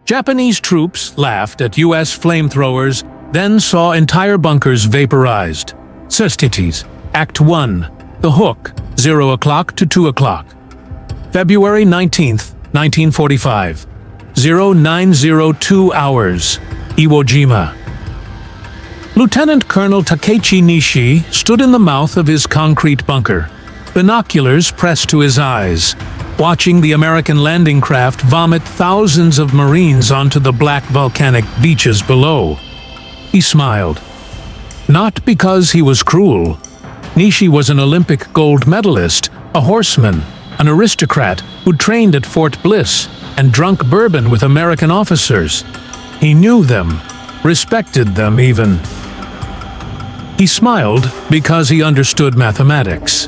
Japanese troops laughed at U.S. flamethrowers, then saw entire bunkers vaporized. Solstices, Act 1, The Hook, 0 o'clock to 2 o'clock. February 19th, 1945, 0902 hours, Iwo Jima. Lieutenant Colonel Takechi Nishi stood in the mouth of his concrete bunker, binoculars pressed to his eyes, watching the American landing craft vomit thousands of Marines onto the black volcanic beaches below. He smiled. Not because he was cruel. Nishi was an Olympic gold medalist, a horseman, an aristocrat who trained at Fort Bliss and drunk bourbon with American officers. He knew them, respected them even. He smiled because he understood mathematics.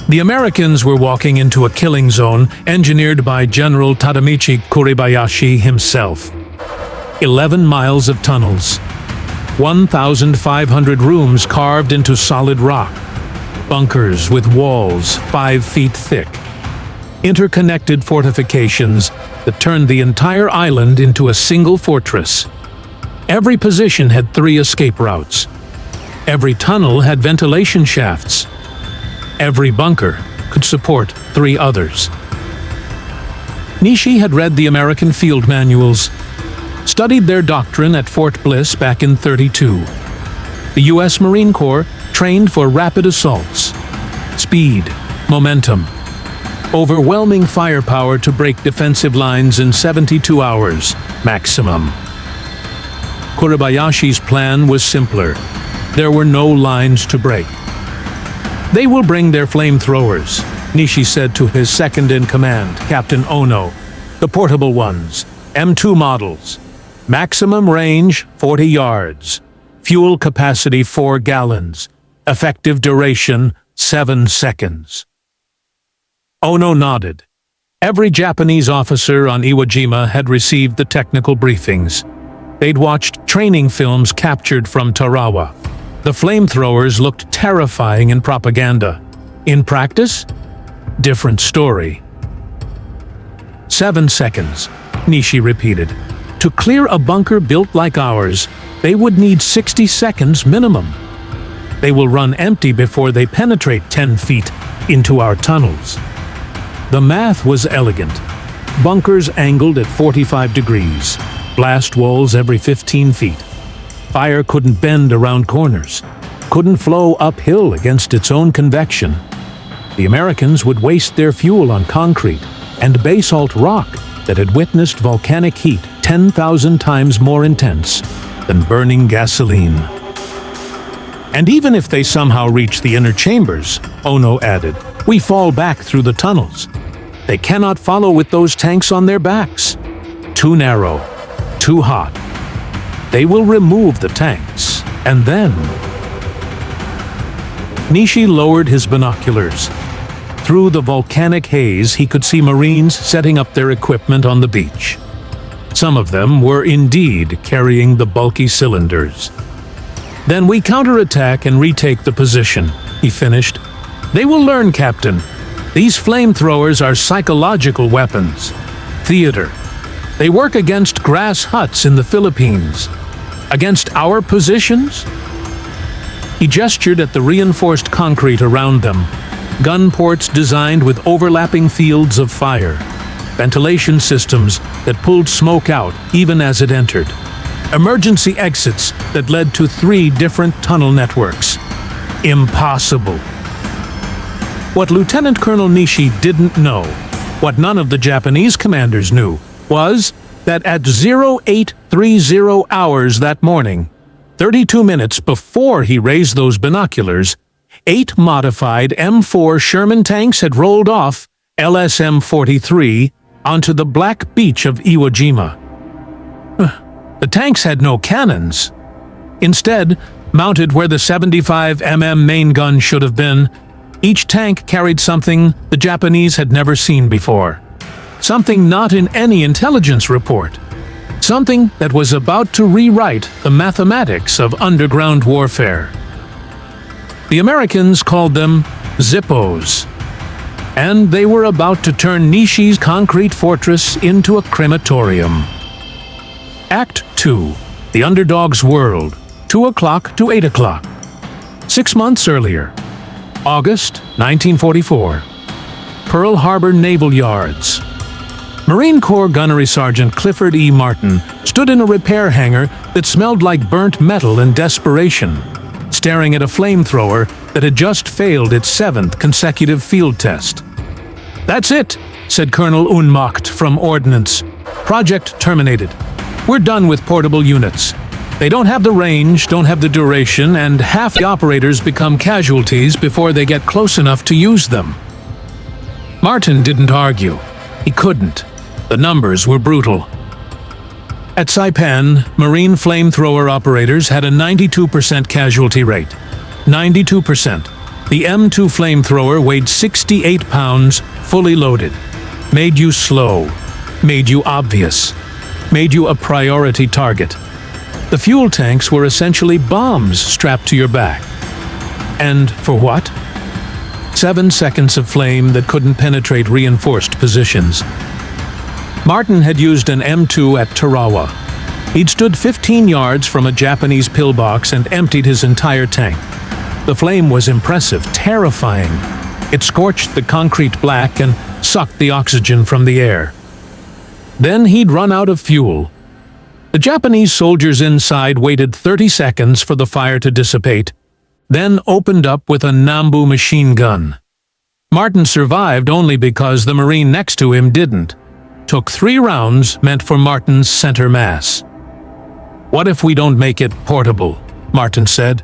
The Americans were walking into a killing zone engineered by General Tadamichi Kuribayashi himself. 11 miles of tunnels, 1,500 rooms carved into solid rock, bunkers with walls 5 feet thick, interconnected fortifications that turned the entire island into a single fortress. Every position had 3 escape routes. Every tunnel had ventilation shafts. Every bunker could support 3 others. Nishi had read the American field manuals, studied their doctrine at Fort Bliss back in '32. The U.S. Marine Corps trained for rapid assaults. Speed, momentum, overwhelming firepower to break defensive lines in 72 hours, maximum. Kuribayashi's plan was simpler. There were no lines to break. "They will bring their flamethrowers," Nishi said to his second-in-command, Captain Ono. "The portable ones, M2 models. Maximum range 40 yards. Fuel capacity 4 gallons. Effective duration 7 seconds." Ono nodded. Every Japanese officer on Iwo Jima had received the technical briefings. They'd watched training films captured from Tarawa. The flamethrowers looked terrifying in propaganda. In practice, different story. 7 seconds, Nishi repeated. To clear a bunker built like ours, they would need 60 seconds minimum. They will run empty before they penetrate 10 feet into our tunnels. The math was elegant. Bunkers angled at 45 degrees, blast walls every 15 feet. Fire couldn't bend around corners, couldn't flow uphill against its own convection. The Americans would waste their fuel on concrete and basalt rock that had witnessed volcanic heat 10,000 times more intense than burning gasoline. And even if they somehow reach the inner chambers, Ono added, we fall back through the tunnels. They cannot follow with those tanks on their backs. Too narrow, too hot. They will remove the tanks, and then... Nishi lowered his binoculars. Through the volcanic haze, he could see Marines setting up their equipment on the beach. Some of them were indeed carrying the bulky cylinders. Then we counterattack and retake the position, he finished. They will learn, Captain. These flamethrowers are psychological weapons. Theater. They work against grass huts in the Philippines. Against our positions? He gestured at the reinforced concrete around them. Gun ports designed with overlapping fields of fire. Ventilation systems that pulled smoke out even as it entered. Emergency exits that led to 3 different tunnel networks. Impossible. What Lieutenant Colonel Nishi didn't know, what none of the Japanese commanders knew, was that at 0830 hours that morning, 32 minutes before he raised those binoculars, 8 modified M4 Sherman tanks had rolled off LSM-43 onto the black beach of Iwo Jima. The tanks had no cannons. Instead, mounted where the 75mm main gun should have been, each tank carried something the Japanese had never seen before. Something not in any intelligence report. Something that was about to rewrite the mathematics of underground warfare. The Americans called them Zippos. and they were about to turn Nishi's concrete fortress into a crematorium. Act 2. The Underdog's World, 2 o'clock to 8 o'clock. 6 months earlier, August 1944. Pearl Harbor Naval Yards. Marine Corps Gunnery Sergeant Clifford E. Martin stood in a repair hangar that smelled like burnt metal in desperation, staring at a flamethrower that had just failed its 7th consecutive field test. "That's it," said Colonel Unmacht from Ordnance. "Project terminated. We're done with portable units. They don't have the range, don't have the duration, and half the operators become casualties before they get close enough to use them." Martin didn't argue. He couldn't. The numbers were brutal. At Saipan, Marine flamethrower operators had a 92% casualty rate. 92%. The M2 flamethrower weighed 68 pounds, fully loaded. Made you slow. Made you obvious. Made you a priority target. The fuel tanks were essentially bombs strapped to your back. And for what? 7 seconds of flame that couldn't penetrate reinforced positions. Martin had used an M2 at Tarawa. He'd stood 15 yards from a Japanese pillbox and emptied his entire tank. The flame was impressive, terrifying. It scorched the concrete black and sucked the oxygen from the air. Then he'd run out of fuel. The Japanese soldiers inside waited 30 seconds for the fire to dissipate, then opened up with a Nambu machine gun. Martin survived only because the Marine next to him didn't. Took 3 rounds meant for Martin's center mass. "What if we don't make it portable?" Martin said.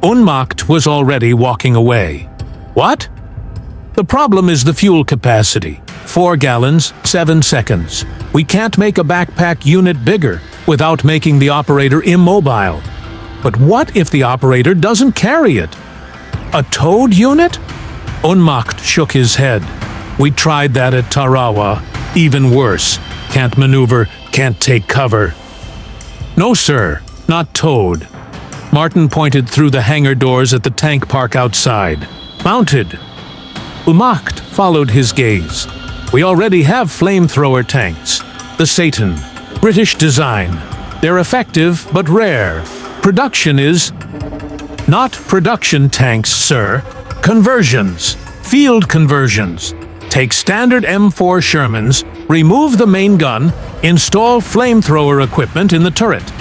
Unmacht was already walking away. "What?" "The problem is the fuel capacity. 4 gallons, 7 seconds. We can't make a backpack unit bigger without making the operator immobile. But what if the operator doesn't carry it? A towed unit?" Unmacht shook his head. "We tried that at Tarawa. Even worse. Can't maneuver, can't take cover." "No, sir. Not towed." Martin pointed through the hangar doors at the tank park outside. "Mounted." Unmacht followed his gaze. "We already have flamethrower tanks. The Satan. British design. They're effective, but rare. Production is—" "Not production tanks, sir. Conversions. Field conversions. Take standard M4 Shermans, remove the main gun, install flamethrower equipment in the turret.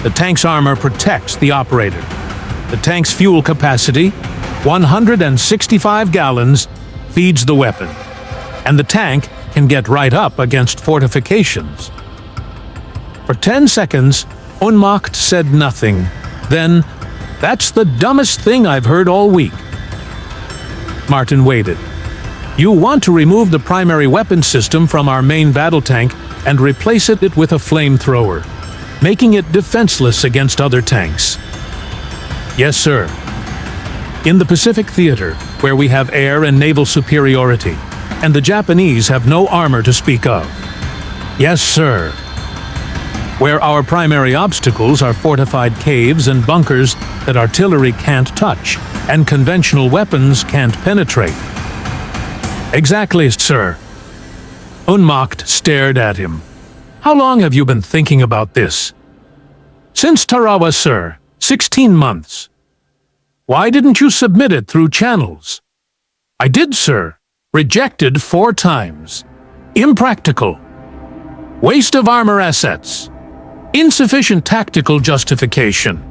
The tank's armor protects the operator. The tank's fuel capacity, 165 gallons, feeds the weapon. And the tank can get right up against fortifications." For 10 seconds, Unmacht said nothing. Then, "That's the dumbest thing I've heard all week." Martin waited. "You want to remove the primary weapon system from our main battle tank and replace it with a flamethrower, making it defenseless against other tanks." "Yes, sir. In the Pacific Theater, where we have air and naval superiority, and the Japanese have no armor to speak of." "Yes, sir. Where our primary obstacles are fortified caves and bunkers that artillery can't touch, and conventional weapons can't penetrate." "Exactly, sir." Unmacht stared at him. "How long have you been thinking about this?" "Since Tarawa, sir. 16 months." "Why didn't you submit it through channels?" "I did, sir. Rejected 4 times. Impractical. Waste of armor assets. Insufficient tactical justification."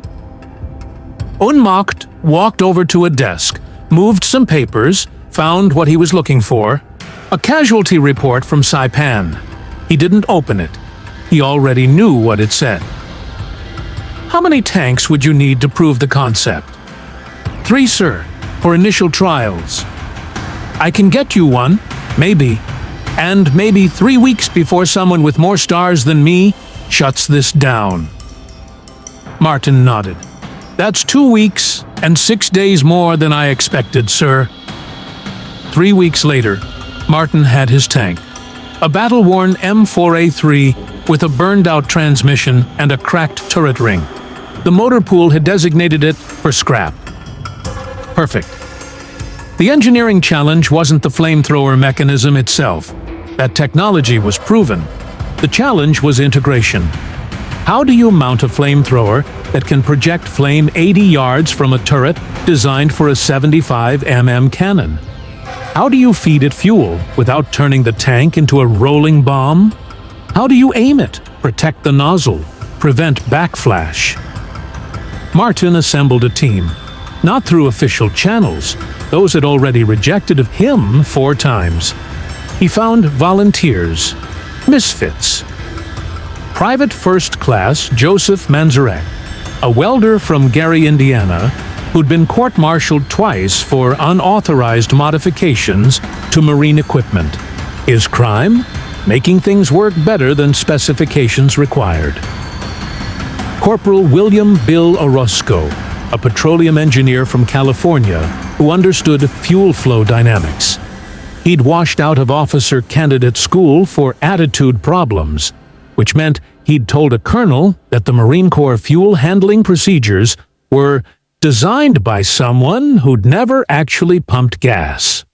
Unmacht walked over to a desk, moved some papers, found what he was looking for, a casualty report from Saipan. He didn't open it. He already knew what it said. "How many tanks would you need to prove the concept?" 3, sir, for initial trials." "I can get you one, maybe. And maybe 3 weeks before someone with more stars than me shuts this down." Martin nodded. "That's 2 weeks and 6 days more than I expected, sir." 3 weeks later, Martin had his tank. A battle-worn M4A3 with a burned-out transmission and a cracked turret ring. The motor pool had designated it for scrap. Perfect. The engineering challenge wasn't the flamethrower mechanism itself. That technology was proven. The challenge was integration. How do you mount a flamethrower that can project flame 80 yards from a turret designed for a 75 mm cannon? How do you feed it fuel without turning the tank into a rolling bomb? How do you aim it, protect the nozzle, prevent backflash? Martin assembled a team, not through official channels. Those had already rejected him 4 times. He found volunteers, misfits. Private First Class Joseph Manzarek, a welder from Gary, Indiana, who'd been court-martialed twice for unauthorized modifications to marine equipment. His crime? Making things work better than specifications required. Corporal William Bill Orozco, a petroleum engineer from California who understood fuel flow dynamics. He'd washed out of officer candidate school for attitude problems, which meant he'd told a colonel that the Marine Corps fuel handling procedures were designed by someone who'd never actually pumped gas.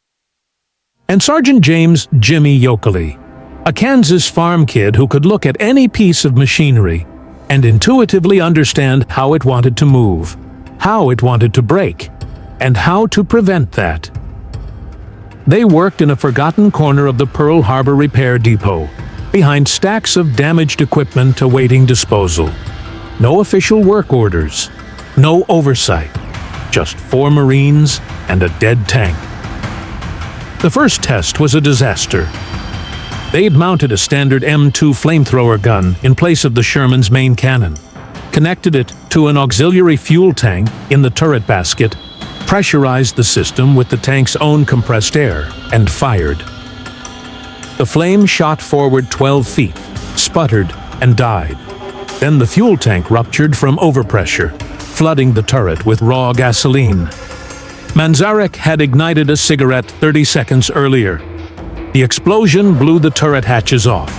And Sergeant James Jimmy Yokley, a Kansas farm kid who could look at any piece of machinery and intuitively understand how it wanted to move, how it wanted to break, and how to prevent that. They worked in a forgotten corner of the Pearl Harbor Repair Depot, behind stacks of damaged equipment awaiting disposal. No official work orders, no oversight, just 4 Marines and a dead tank. The first test was a disaster. They'd mounted a standard M2 flamethrower gun in place of the Sherman's main cannon, connected it to an auxiliary fuel tank in the turret basket, pressurized the system with the tank's own compressed air, and fired. The flame shot forward 12 feet, sputtered, and died. Then the fuel tank ruptured from overpressure, flooding the turret with raw gasoline. Manzarek had ignited a cigarette 30 seconds earlier. The explosion blew the turret hatches off.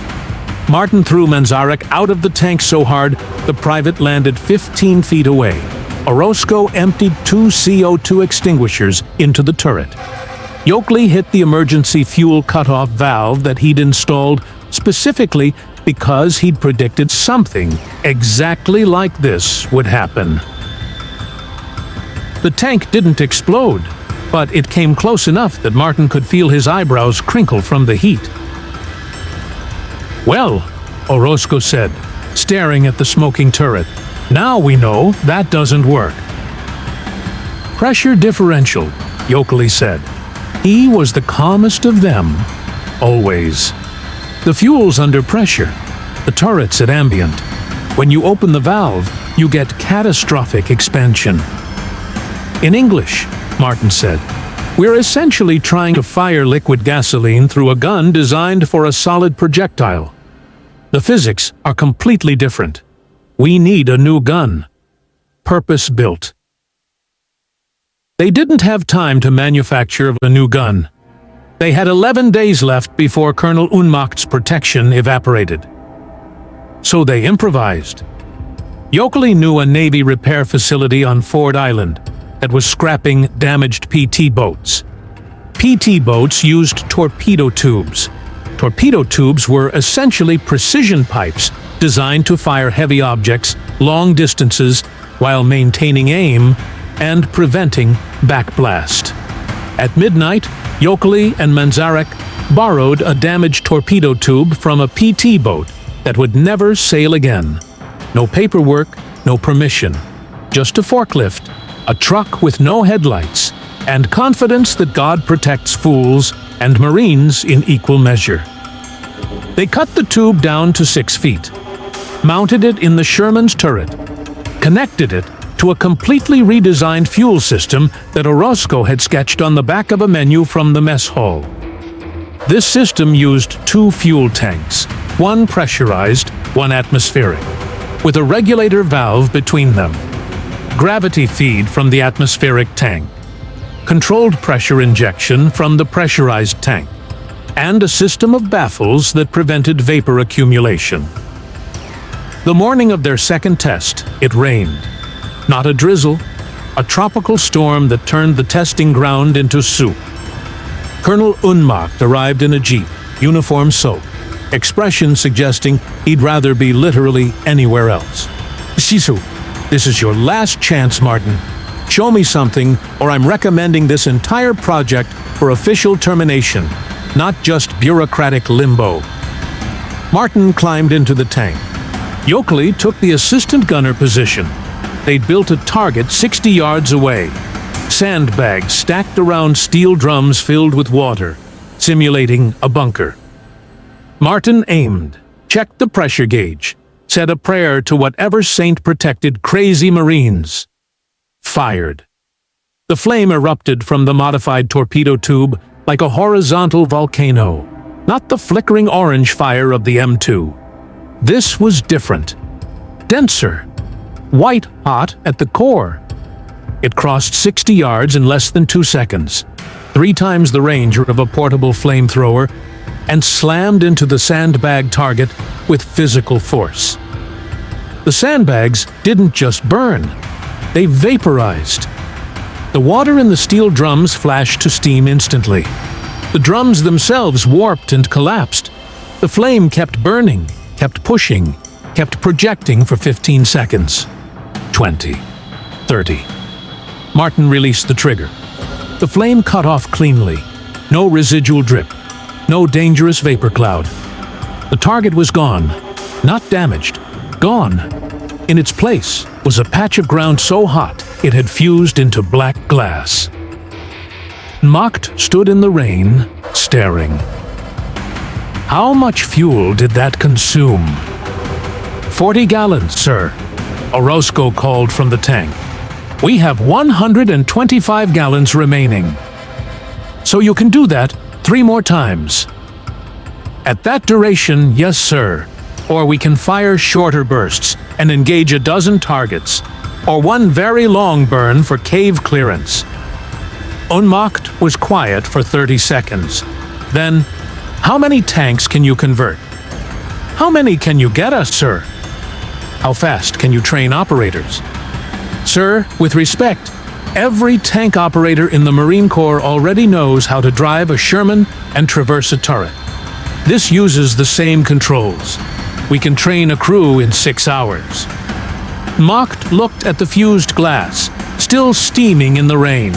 Martin threw Manzarek out of the tank so hard the private landed 15 feet away. Orozco emptied 2 CO2 extinguishers into the turret. Yokley hit the emergency fuel cutoff valve that he'd installed specifically because he'd predicted something exactly like this would happen. The tank didn't explode, but it came close enough that Martin could feel his eyebrows crinkle from the heat. "Well," Orozco said, staring at the smoking turret, "now we know that doesn't work." "Pressure differential," Yokley said. He was the calmest of them, always. "The fuel's under pressure. The turret's at ambient. When you open the valve, you get catastrophic expansion." "In English," Martin said, "we're essentially trying to fire liquid gasoline through a gun designed for a solid projectile. The physics are completely different. We need a new gun. Purpose-built." They didn't have time to manufacture a new gun. They had 11 days left before Colonel Unmacht's protection evaporated. So they improvised. Yokley knew a Navy repair facility on Ford Island that was scrapping damaged PT boats. PT boats used torpedo tubes. Torpedo tubes were essentially precision pipes designed to fire heavy objects long distances while maintaining aim and preventing backblast. At midnight, Yokley and Manzarek borrowed a damaged torpedo tube from a PT boat that would never sail again. No paperwork, no permission. Just a forklift, a truck with no headlights, and confidence that God protects fools and Marines in equal measure. They cut the tube down to 6 feet, mounted it in the Sherman's turret, connected it to a completely redesigned fuel system that Orozco had sketched on the back of a menu from the mess hall. This system used 2 fuel tanks, one pressurized, one atmospheric, with a regulator valve between them. Gravity feed from the atmospheric tank, controlled pressure injection from the pressurized tank, and a system of baffles that prevented vapor accumulation. The morning of their second test, it rained. Not a drizzle, a tropical storm that turned the testing ground into soup. Colonel Unmacht arrived in a jeep, uniform soaked, expression suggesting he'd rather be literally anywhere else. "Sisu, this is your last chance, Martin. Show me something, or I'm recommending this entire project for official termination, not just bureaucratic limbo." Martin climbed into the tank. Yokely took the assistant gunner position. They'd built a target 60 yards away. Sandbags stacked around steel drums filled with water, simulating a bunker. Martin aimed, checked the pressure gauge, said a prayer to whatever saint protected crazy Marines. Fired. The flame erupted from the modified torpedo tube like a horizontal volcano, not the flickering orange fire of the M2. This was different. Denser. White-hot at the core. It crossed 60 yards in less than 2 seconds, 3 times the range of a portable flamethrower, and slammed into the sandbag target with physical force. The sandbags didn't just burn, they vaporized. The water in the steel drums flashed to steam instantly. The drums themselves warped and collapsed. The flame kept burning, kept pushing, kept projecting for 15 seconds. 20. 30. Martin released the trigger. The flame cut off cleanly. No residual drip. No dangerous vapor cloud. The target was gone. Not damaged. Gone. In its place was a patch of ground so hot it had fused into black glass. Macht stood in the rain, staring. How much fuel did that consume? 40 gallons, sir, Orozco called from the tank. We have 125 gallons remaining. So you can do that 3 more times. At that duration, yes, sir. Or we can fire shorter bursts and engage a dozen targets, or one very long burn for cave clearance. Unmacht was quiet for 30 seconds. Then, how many tanks can you convert? How many can you get us, sir? How fast can you train operators? Sir, with respect, every tank operator in the Marine Corps already knows how to drive a Sherman and traverse a turret. This uses the same controls. We can train a crew in 6 hours. Macht looked at the fused glass, still steaming in the rain.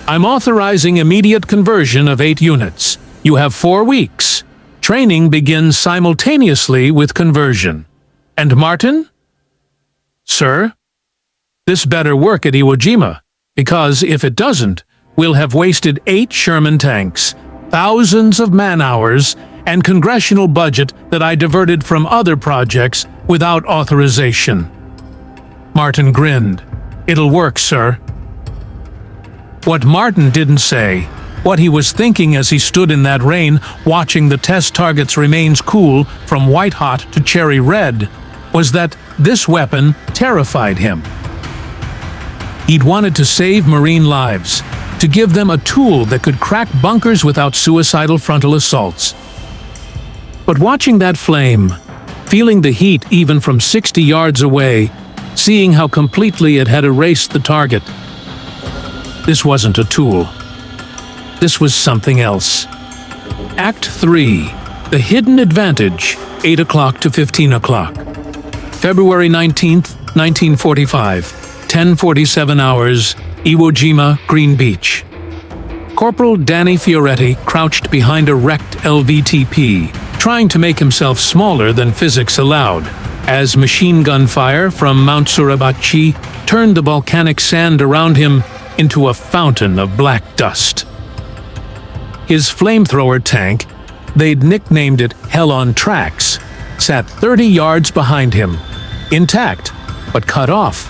I'm authorizing immediate conversion of 8 units. You have 4 weeks. Training begins simultaneously with conversion. And Martin? Sir? This better work at Iwo Jima, because if it doesn't, we'll have wasted 8 Sherman tanks, thousands of man-hours, and congressional budget that I diverted from other projects without authorization. Martin grinned. It'll work, sir. What Martin didn't say, what he was thinking as he stood in that rain, watching the test targets remains cool from white-hot to cherry red, was that this weapon terrified him. He'd wanted to save Marine lives, to give them a tool that could crack bunkers without suicidal frontal assaults. But watching that flame, feeling the heat even from 60 yards away, seeing how completely it had erased the target, this wasn't a tool. This was something else. Act 3. The Hidden Advantage, 8 o'clock to 15 o'clock. February 19th, 1945, 10:47 hours, Iwo Jima, Green Beach. Corporal Danny Fioretti crouched behind a wrecked LVTP, trying to make himself smaller than physics allowed, as machine gun fire from Mount Suribachi turned the volcanic sand around him into a fountain of black dust. His flamethrower tank, they'd nicknamed it Hell on Tracks, sat 30 yards behind him, intact, but cut off.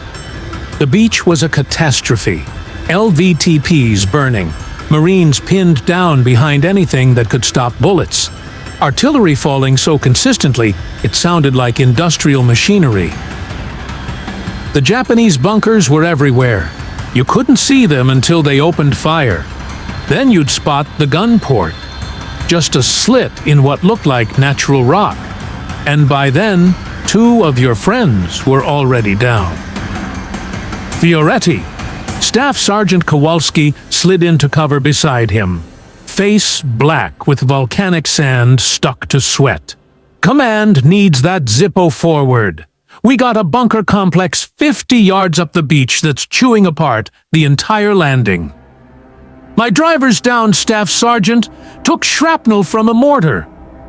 The beach was a catastrophe. LVTPs burning, Marines pinned down behind anything that could stop bullets, artillery falling so consistently it sounded like industrial machinery. The Japanese bunkers were everywhere. You couldn't see them until they opened fire. Then you'd spot the gun port, just a slit in what looked like natural rock. And by then, 2 of your friends were already down. Fioretti, Staff Sergeant Kowalski slid into cover beside him, face black with volcanic sand stuck to sweat. "Command needs that Zippo forward. We got a bunker complex 50 yards up the beach that's chewing apart the entire landing." "My driver's down, Staff Sergeant. Took shrapnel from a mortar.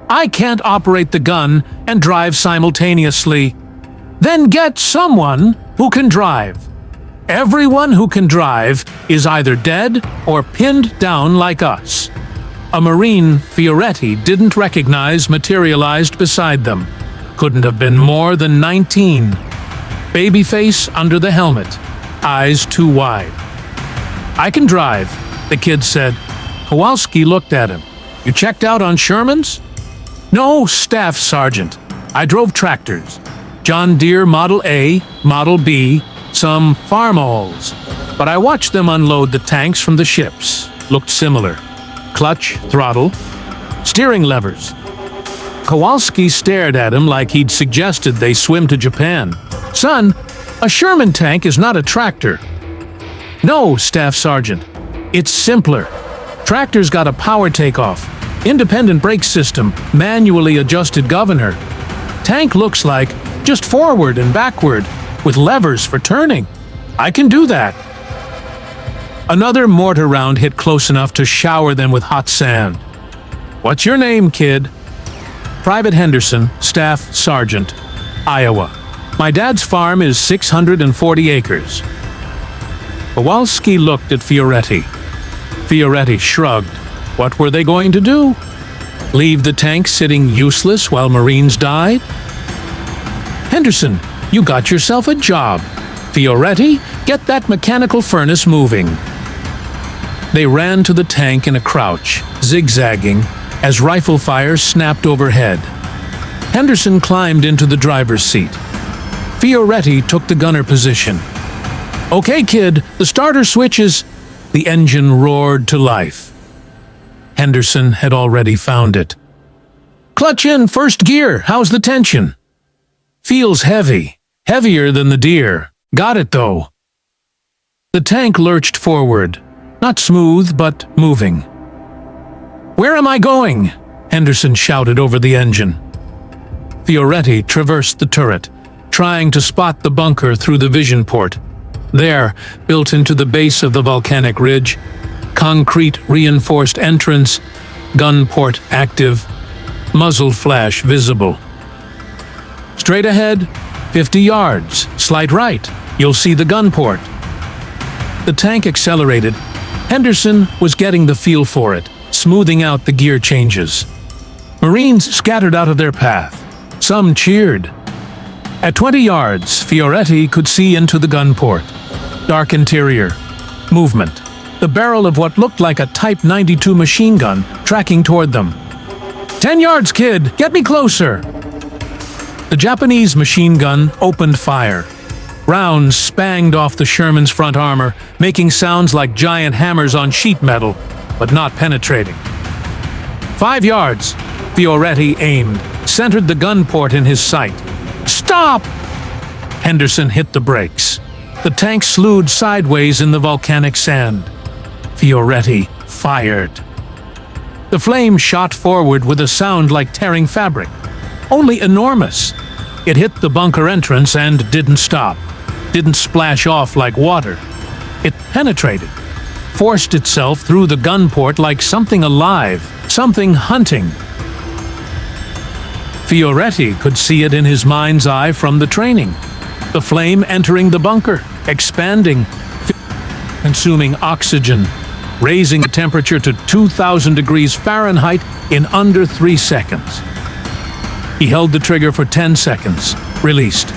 I can't operate the gun and drive simultaneously." "Then get someone who can drive." "Everyone who can drive is either dead or pinned down like us." A Marine Fioretti didn't recognize materialized beside them. Couldn't have been more than 19. Babyface under the helmet, eyes too wide. "I can drive," the kid said. Kowalski looked at him. "You checked out on Sherman's?" "No, Staff Sergeant. I drove tractors. John Deere Model A, Model B, some farm-alls. But I watched them unload the tanks from the ships. Looked similar. Clutch, throttle, steering levers." Kowalski stared at him like he'd suggested they swim to Japan. "Son, a Sherman tank is not a tractor." "No, Staff Sergeant. It's simpler. Tractor's got a power takeoff, independent brake system, manually adjusted governor. Tank looks like just forward and backward, with levers for turning. I can do that." Another mortar round hit close enough to shower them with hot sand. "What's your name, kid?" "Private Henderson, Staff Sergeant, Iowa. My dad's farm is 640 acres." Kowalski looked at Fioretti. Fioretti shrugged. What were they going to do? Leave the tank sitting useless while Marines died? "Henderson, you got yourself a job. Fioretti, get that mechanical furnace moving." They ran to the tank in a crouch, zigzagging, as rifle fire snapped overhead. Henderson climbed into the driver's seat. Fioretti took the gunner position. "Okay, kid, the starter switch is—" The engine roared to life. Henderson had already found it. "Clutch in first gear. How's the tension?" "Feels heavy. Heavier than the Deer. Got it, though." The tank lurched forward. Not smooth, but moving. "Where am I going?" Henderson shouted over the engine. Fioretti traversed the turret, trying to spot the bunker through the vision port. There, built into the base of the volcanic ridge, concrete reinforced entrance, gun port active, muzzle flash visible. "Straight ahead, 50 yards, slight right, you'll see the gun port." The tank accelerated. Henderson was getting the feel for it, smoothing out the gear changes. Marines scattered out of their path. Some cheered. At 20 yards, Fioretti could see into the gun port. Dark interior. Movement. The barrel of what looked like a Type 92 machine gun tracking toward them. 10 yards, kid! Get me closer! The Japanese machine gun opened fire. Rounds spanged off the Sherman's front armor, making sounds like giant hammers on sheet metal, but not penetrating. 5 yards. Fioretti aimed, centered the gun port in his sight. "Stop!" Henderson hit the brakes. The tank slewed sideways in the volcanic sand. Fioretti fired. The flame shot forward with a sound like tearing fabric, only enormous. It hit the bunker entrance and didn't stop. Didn't splash off like water. It penetrated, forced itself through the gun port like something alive, something hunting. Fioretti could see it in his mind's eye from the training. The flame entering the bunker, expanding, consuming oxygen, raising the temperature to 2,000 degrees Fahrenheit in under 3 seconds. He held the trigger for 10 seconds, released.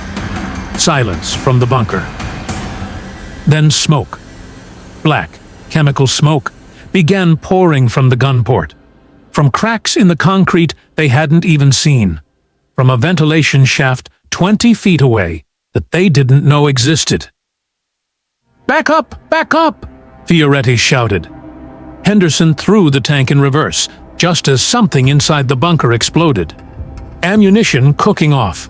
Silence from the bunker. Then smoke. Black, chemical smoke began pouring from the gun port. From cracks in the concrete they hadn't even seen. From a ventilation shaft 20 feet away that they didn't know existed. "Back up! Back up!" Fioretti shouted. Henderson threw the tank in reverse, just as something inside the bunker exploded. Ammunition cooking off.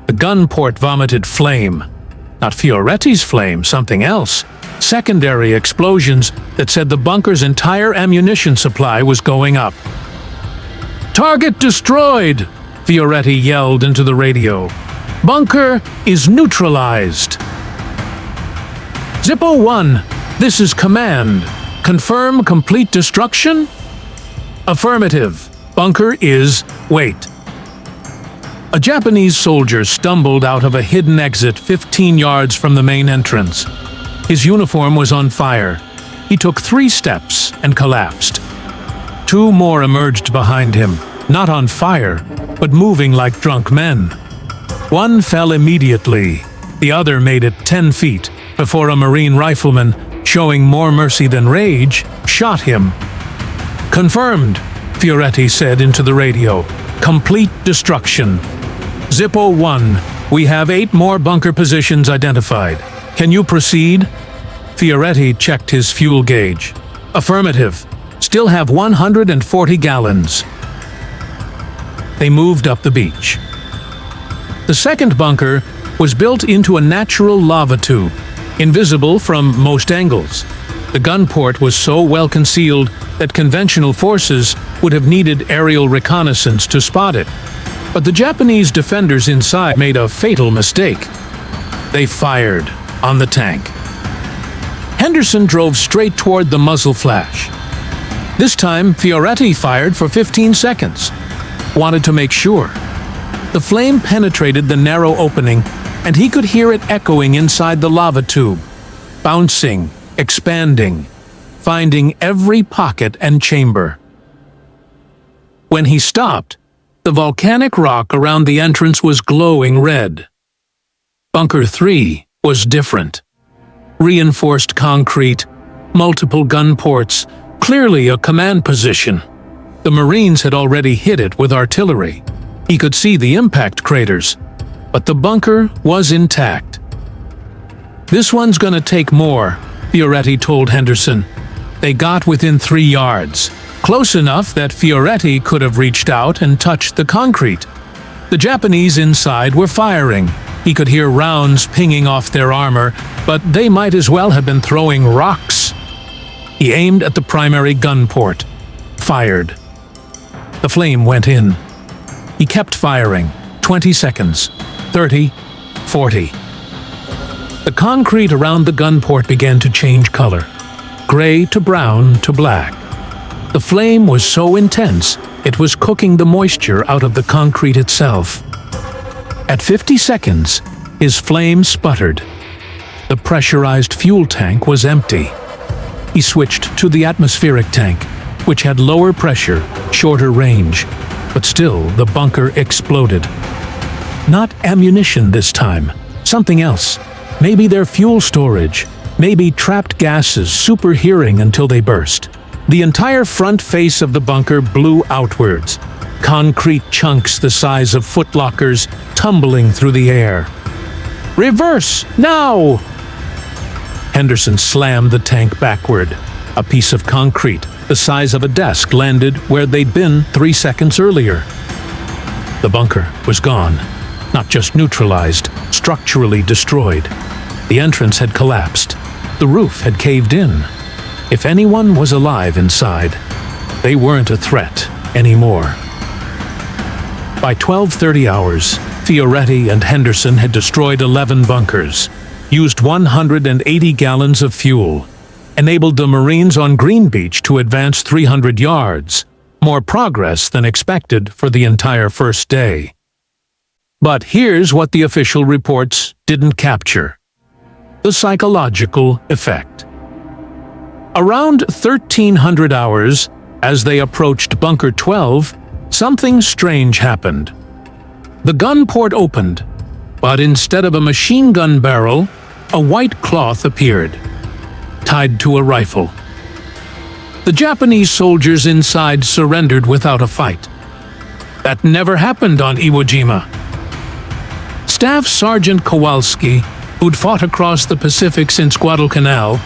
The gun port vomited flame. Not Fioretti's flame, something else. secondary explosions that said the bunker's entire ammunition supply was going up. "Target destroyed!" Fioretti yelled into the radio. "Bunker is neutralized." Zippo 1, this is command. Confirm complete destruction? Affirmative. Bunker is... Wait. A Japanese soldier stumbled out of a hidden exit 15 yards from the main entrance. His uniform was on fire. He took 3 steps and collapsed. 2 more emerged behind him, not on fire, but moving like drunk men. One fell immediately. The other made it 10 feet before a Marine rifleman, showing more mercy than rage, shot him. "Confirmed," Fioretti said into the radio. "Complete destruction. Zippo 1, we have 8 more bunker positions identified. Can you proceed?" Fioretti checked his fuel gauge. "Affirmative. Still have 140 gallons." They moved up the beach. The second bunker was built into a natural lava tube, invisible from most angles. The gun port was so well concealed that conventional forces would have needed aerial reconnaissance to spot it. But the Japanese defenders inside made a fatal mistake. They fired on the tank. Henderson drove straight toward the muzzle flash. This time, Fioretti fired for 15 seconds. Wanted to make sure. The flame penetrated the narrow opening, and he could hear it echoing inside the lava tube, bouncing, expanding, finding every pocket and chamber. When he stopped, the volcanic rock around the entrance was glowing red. Bunker 3 was different. Reinforced concrete, multiple gun ports, clearly a command position. The Marines had already hit it with artillery. He could see the impact craters, but the bunker was intact. "This one's gonna take more," Fioretti told Henderson. They got within 3 yards, close enough that Fioretti could have reached out and touched the concrete. The Japanese inside were firing. He could hear rounds pinging off their armor, but they might as well have been throwing rocks. He aimed at the primary gun port. Fired. The flame went in. He kept firing. 20 seconds. 30. 40. The concrete around the gun port began to change color. Gray to brown to black. The flame was so intense, it was cooking the moisture out of the concrete itself. At 50 seconds, his flame sputtered. The pressurized fuel tank was empty. He switched to the atmospheric tank, which had lower pressure, shorter range, but still the bunker exploded. Not ammunition this time, something else. Maybe their fuel storage, maybe trapped gases superheating until they burst. The entire front face of the bunker blew outwards, concrete chunks the size of footlockers tumbling through the air. "Reverse, now!" Henderson slammed the tank backward. A piece of concrete, the size of a desk, landed where they'd been 3 seconds earlier. The bunker was gone. Not just neutralized, structurally destroyed. The entrance had collapsed. The roof had caved in. If anyone was alive inside, they weren't a threat anymore. By 12:30 hours, Fioretti and Henderson had destroyed 11 bunkers, used 180 gallons of fuel, enabled the Marines on Green Beach to advance 300 yards, more progress than expected for the entire first day. But here's what the official reports didn't capture: the psychological effect. Around 1300 hours, as they approached Bunker 12, something strange happened. The gun port opened, but instead of a machine gun barrel, a white cloth appeared, tied to a rifle. The Japanese soldiers inside surrendered without a fight. That never happened on Iwo Jima. Staff Sergeant Kowalski, who'd fought across the Pacific since Guadalcanal,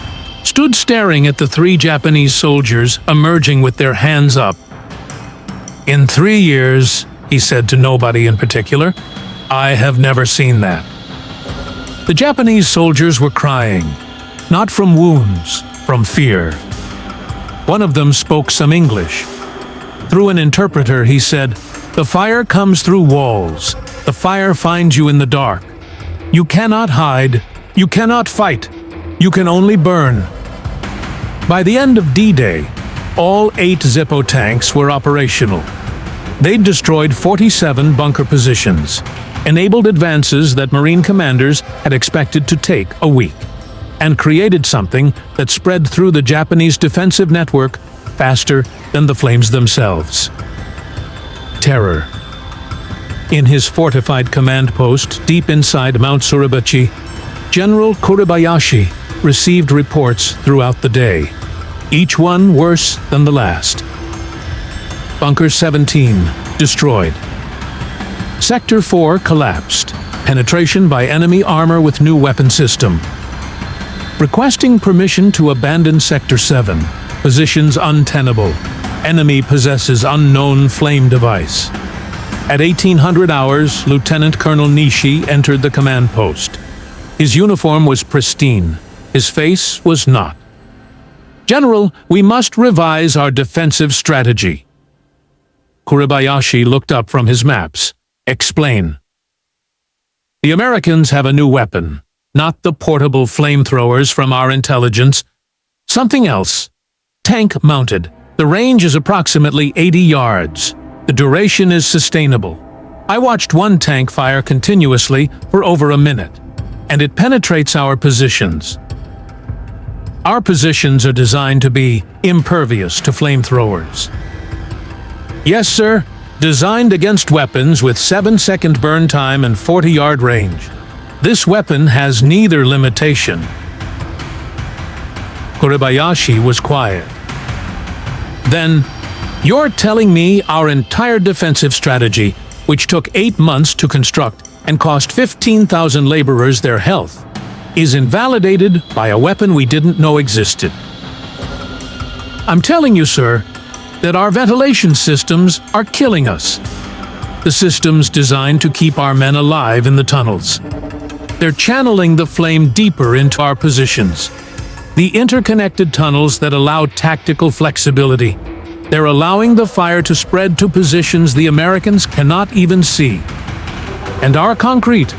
stood staring at the 3 Japanese soldiers emerging with their hands up. "In 3 years," he said to nobody in particular, "I have never seen that." The Japanese soldiers were crying. not from wounds, from fear. One of them spoke some English. Through an interpreter, he said, "The fire comes through walls. The fire finds you in the dark. You cannot hide. You cannot fight. You can only burn." By the end of D-Day, all 8 Zippo tanks were operational. They'd destroyed 47 bunker positions, enabled advances that Marine commanders had expected to take a week, and created something that spread through the Japanese defensive network faster than the flames themselves. Terror. In his fortified command post deep inside Mount Suribachi, General Kuribayashi received reports throughout the day, each one worse than the last. Bunker 17 destroyed. Sector 4 collapsed. Penetration by enemy armor with new weapon system. Requesting permission to abandon Sector 7. Positions untenable. Enemy possesses unknown flame device. At 1800 hours, Lieutenant Colonel Nishi entered the command post. His uniform was pristine. His face was not. "General, we must revise our defensive strategy." Kuribayashi looked up from his maps. "Explain." "The Americans have a new weapon. Not the portable flamethrowers from our intelligence. Something else. Tank-mounted. The range is approximately 80 yards. The duration is sustainable. I watched one tank fire continuously for over a minute, and it penetrates our positions. Our positions are designed to be impervious to flamethrowers." "Yes, sir. Designed against weapons with 7-second burn time and 40-yard range. This weapon has neither limitation." Kuribayashi was quiet. "Then, you're telling me our entire defensive strategy, which took 8 months to construct and cost 15,000 laborers their health, is invalidated by a weapon we didn't know existed?" "I'm telling you, sir, that our ventilation systems are killing us. The systems designed to keep our men alive in the tunnels. They're channeling the flame deeper into our positions. The interconnected tunnels that allow tactical flexibility. They're allowing the fire to spread to positions the Americans cannot even see. And our concrete,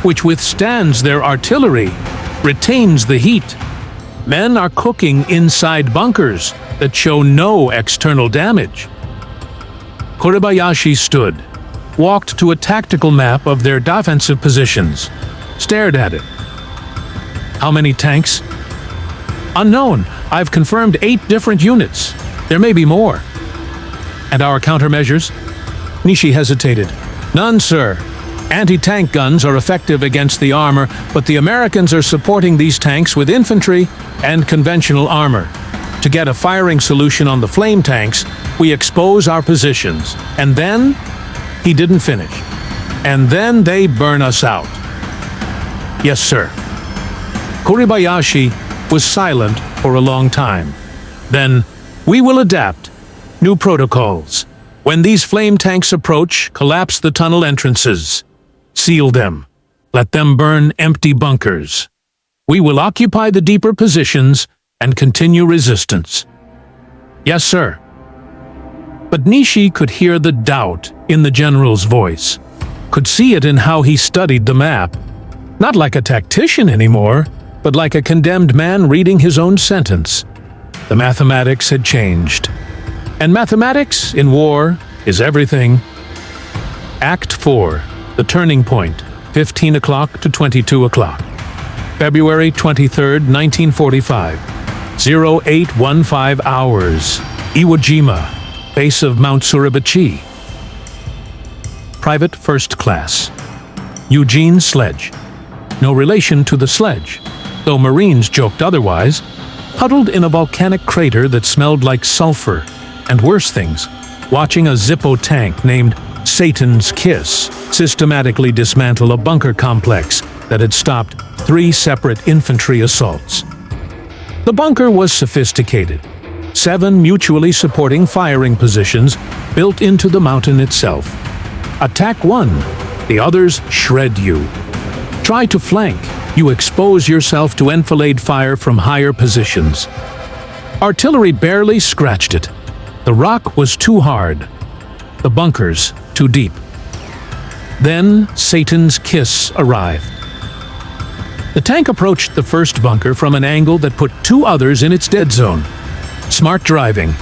which withstands their artillery, retains the heat. Men are cooking inside bunkers that show no external damage." Kuribayashi stood, walked to a tactical map of their defensive positions, stared at it. "How many tanks?" "Unknown. I've confirmed 8 different units. There may be more." "And our countermeasures?" Nishi hesitated. "None, sir. Anti-tank guns are effective against the armor, but the Americans are supporting these tanks with infantry and conventional armor. To get a firing solution on the flame tanks, we expose our positions, and then..." He didn't finish. "And then they burn us out." "Yes, sir." Kuribayashi was silent for a long time. Then, "We will adapt. New protocols. When these flame tanks approach, collapse the tunnel entrances. Seal them. Let them burn empty bunkers. We will occupy the deeper positions and continue resistance." "Yes, sir." But Nishi could hear the doubt in the general's voice, could see it in how he studied the map. Not like a tactician anymore, but like a condemned man reading his own sentence. The mathematics had changed. And mathematics in war is everything. Act 4, the turning point, 15 o'clock to 22 o'clock. February 23, 1945, 0815 hours, Iwo Jima, base of Mount Suribachi. Private First Class. Eugene Sledge. No relation to the sledge, though Marines joked otherwise, huddled in a volcanic crater that smelled like sulfur, and worse things, watching a Zippo tank named Satan's Kiss systematically dismantle a bunker complex that had stopped 3 separate infantry assaults. The bunker was sophisticated. 7 mutually supporting firing positions built into the mountain itself. Attack one, the others shred you. Try to flank, you expose yourself to enfilade fire from higher positions. Artillery barely scratched it. The rock was too hard, the bunkers too deep. Then Satan's kiss arrived. The tank approached the first bunker from an angle that put two others in its dead zone. Smart driving.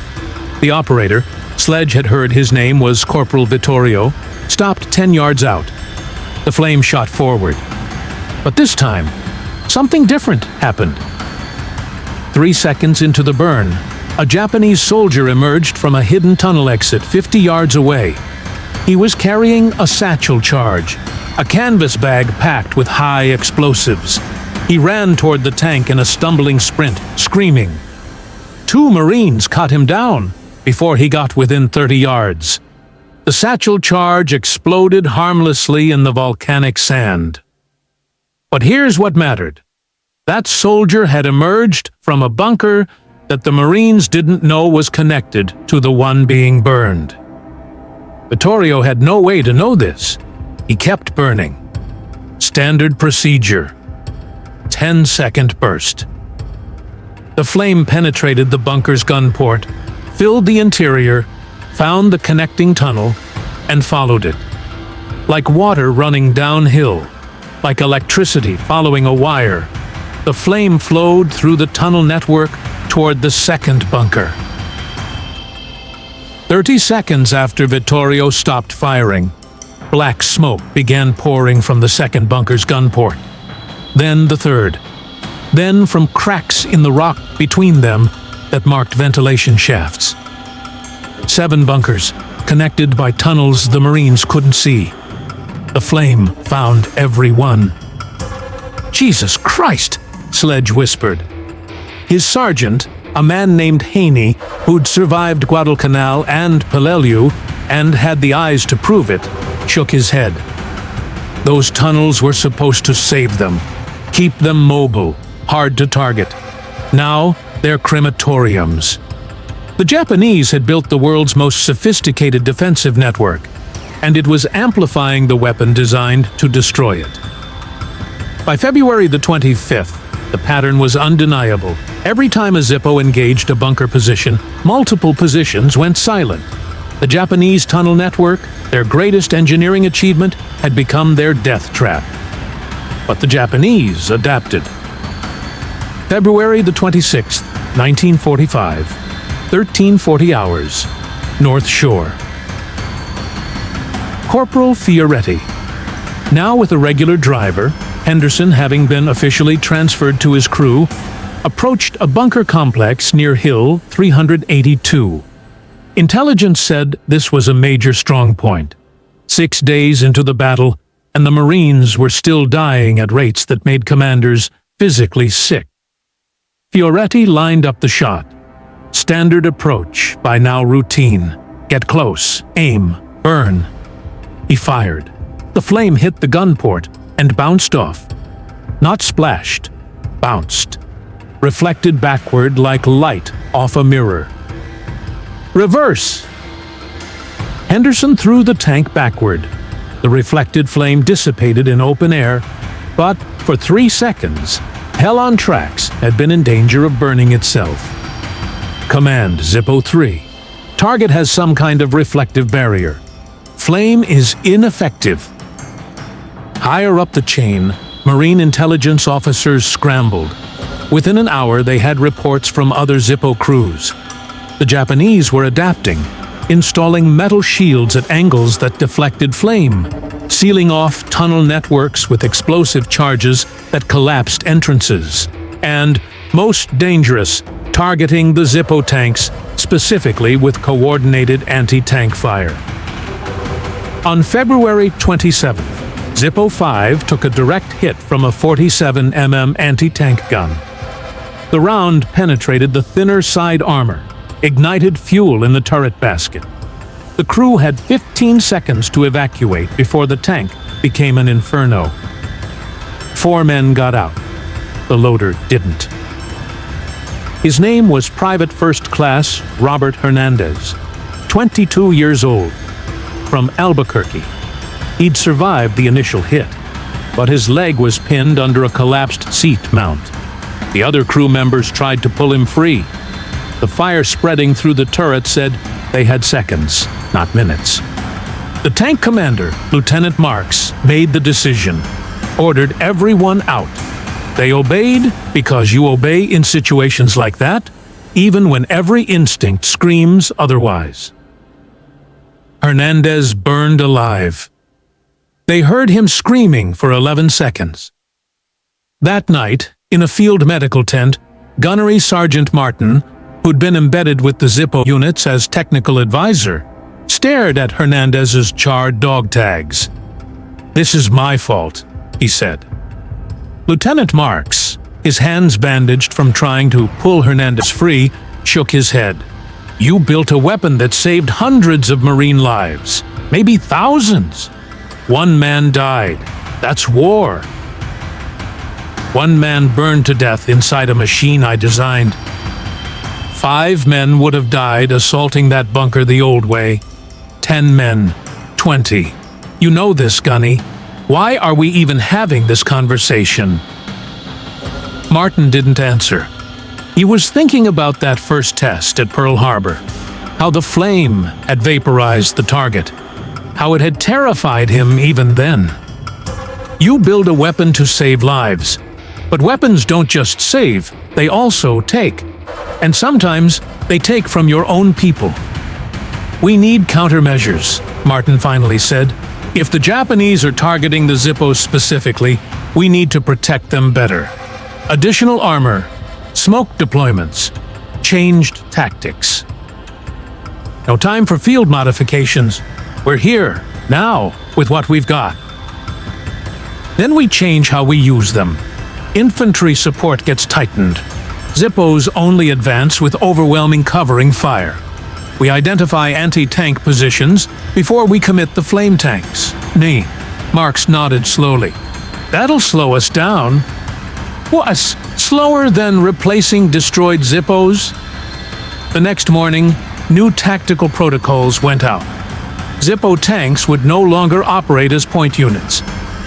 The operator, Sledge had heard his name was Corporal Vittorio, stopped 10 yards out. The flame shot forward. But this time, something different happened. 3 seconds into the burn, a Japanese soldier emerged from a hidden tunnel exit 50 yards away. He was carrying a satchel charge, a canvas bag packed with high explosives. He ran toward the tank in a stumbling sprint, screaming. 2 Marines cut him down before he got within 30 yards. The satchel charge exploded harmlessly in the volcanic sand. But here's what mattered. That soldier had emerged from a bunker that the Marines didn't know was connected to the one being burned. Vittorio had no way to know this. He kept burning. Standard procedure. 10-second burst. The flame penetrated the bunker's gun port, filled the interior, found the connecting tunnel, and followed it. Like water running downhill, like electricity following a wire, the flame flowed through the tunnel network toward the second bunker. 30 seconds after Vittorio stopped firing, black smoke began pouring from the second bunker's gun port. Then the third. Then from cracks in the rock between them that marked ventilation shafts. 7 bunkers, connected by tunnels the Marines couldn't see. The flame found every one. "Jesus Christ!" Sledge whispered. His sergeant, a man named Haney, who'd survived Guadalcanal and Peleliu and had the eyes to prove it, shook his head. Those tunnels were supposed to save them, keep them mobile, hard to target. Now they're crematoriums. The Japanese had built the world's most sophisticated defensive network, and it was amplifying the weapon designed to destroy it. By February the 25th, the pattern was undeniable. Every time a Zippo engaged a bunker position, multiple positions went silent. The Japanese tunnel network, their greatest engineering achievement, had become their death trap. But the Japanese adapted. February the 26th, 1945, 1340 hours, North Shore. Corporal Fioretti. Now with a regular driver, Henderson, having been officially transferred to his crew, approached a bunker complex near Hill 382. Intelligence said this was a major strong point. 6 days into the battle, and the Marines were still dying at rates that made commanders physically sick. Fioretti lined up the shot. Standard approach, by now routine. Get close, aim, burn. He fired. The flame hit the gun port and bounced off. Not splashed, bounced. Reflected backward like light off a mirror. Reverse! Henderson threw the tank backward. The reflected flame dissipated in open air, but for 3 seconds, Hell on Tracks had been in danger of burning itself. Command Zippo 3. Target has some kind of reflective barrier. Flame is ineffective. Higher up the chain, Marine intelligence officers scrambled. Within an hour, they had reports from other Zippo crews. The Japanese were adapting, installing metal shields at angles that deflected flame, sealing off tunnel networks with explosive charges that collapsed entrances, and, most dangerous, targeting the Zippo tanks, specifically with coordinated anti-tank fire. On February 27th, Zippo 5 took a direct hit from a 47 mm anti-tank gun. The round penetrated the thinner side armor, ignited fuel in the turret basket. The crew had 15 seconds to evacuate before the tank became an inferno. 4 men got out. The loader didn't. His name was Private First Class Robert Hernandez, 22 years old, from Albuquerque. He'd survived the initial hit. but his leg was pinned under a collapsed seat mount. The other crew members tried to pull him free. The fire spreading through the turret said they had seconds, not minutes. The tank commander, Lieutenant Marks, made the decision, ordered everyone out. They obeyed because you obey in situations like that, even when every instinct screams otherwise. Hernandez burned alive. They heard him screaming for 11 seconds. That night, in a field medical tent, Gunnery Sergeant Martin, who'd been embedded with the Zippo units as technical advisor, stared at Hernandez's charred dog tags. "This is my fault," he said. Lieutenant Marks, his hands bandaged from trying to pull Hernandez free, shook his head. "You built a weapon that saved hundreds of Marine lives, maybe thousands. One man died. That's war. One man burned to death inside a machine I designed. 5 men would have died assaulting that bunker the old way. 10 men, 20. You know this, Gunny. Why are we even having this conversation?" Martin didn't answer. He was thinking about that first test at Pearl Harbor, how the flame had vaporized the target, how it had terrified him even then. You build a weapon to save lives, but weapons don't just save, they also take. And sometimes they take from your own people. "We need countermeasures," Martin finally said. "If the Japanese are targeting the Zippos specifically, we need to protect them better. Additional armor, smoke deployments, changed tactics. No time for field modifications. We're here, now, with what we've got. Then we change how we use them. Infantry support gets tightened. Zippos only advance with overwhelming covering fire. We identify anti-tank positions before we commit the flame tanks." Marks nodded slowly. "That'll slow us down." "What? Slower than replacing destroyed Zippos?" The next morning, new tactical protocols went out. Zippo tanks would no longer operate as point units.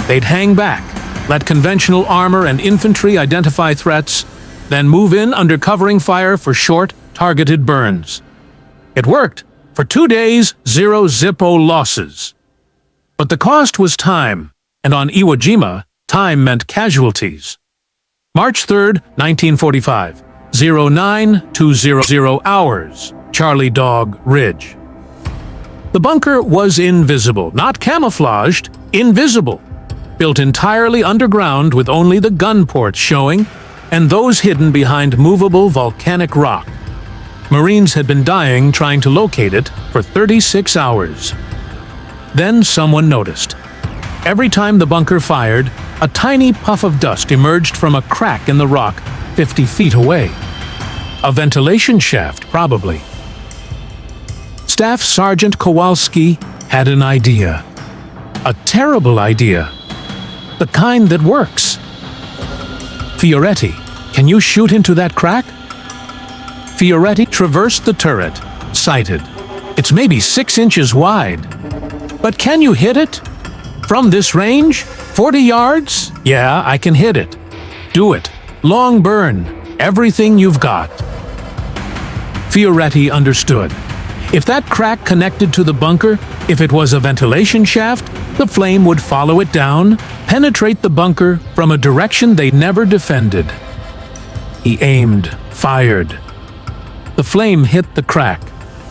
They'd hang back, let conventional armor and infantry identify threats, then move in under covering fire for short, targeted burns. It worked. For 2 days, 0 Zippo losses. But the cost was time, and on Iwo Jima, time meant casualties. March 3, 1945, 09:200 hours, Charlie Dog Ridge. The bunker was invisible, not camouflaged, invisible. Built entirely underground with only the gun ports showing, and those hidden behind movable volcanic rock. Marines had been dying trying to locate it for 36 hours. Then someone noticed. Every time the bunker fired, a tiny puff of dust emerged from a crack in the rock 50 feet away. A ventilation shaft, probably. Staff Sergeant Kowalski had an idea. A terrible idea. The kind that works. "Fioretti, can you shoot into that crack?" Fioretti traversed the turret, sighted. "It's maybe 6 inches wide. But can you hit it? From this range? 40 yards? Yeah, I can hit it. Do it. Long burn. Everything you've got." Fioretti understood. If that crack connected to the bunker, if it was a ventilation shaft, the flame would follow it down, penetrate the bunker from a direction they never defended. He aimed, fired. The flame hit the crack.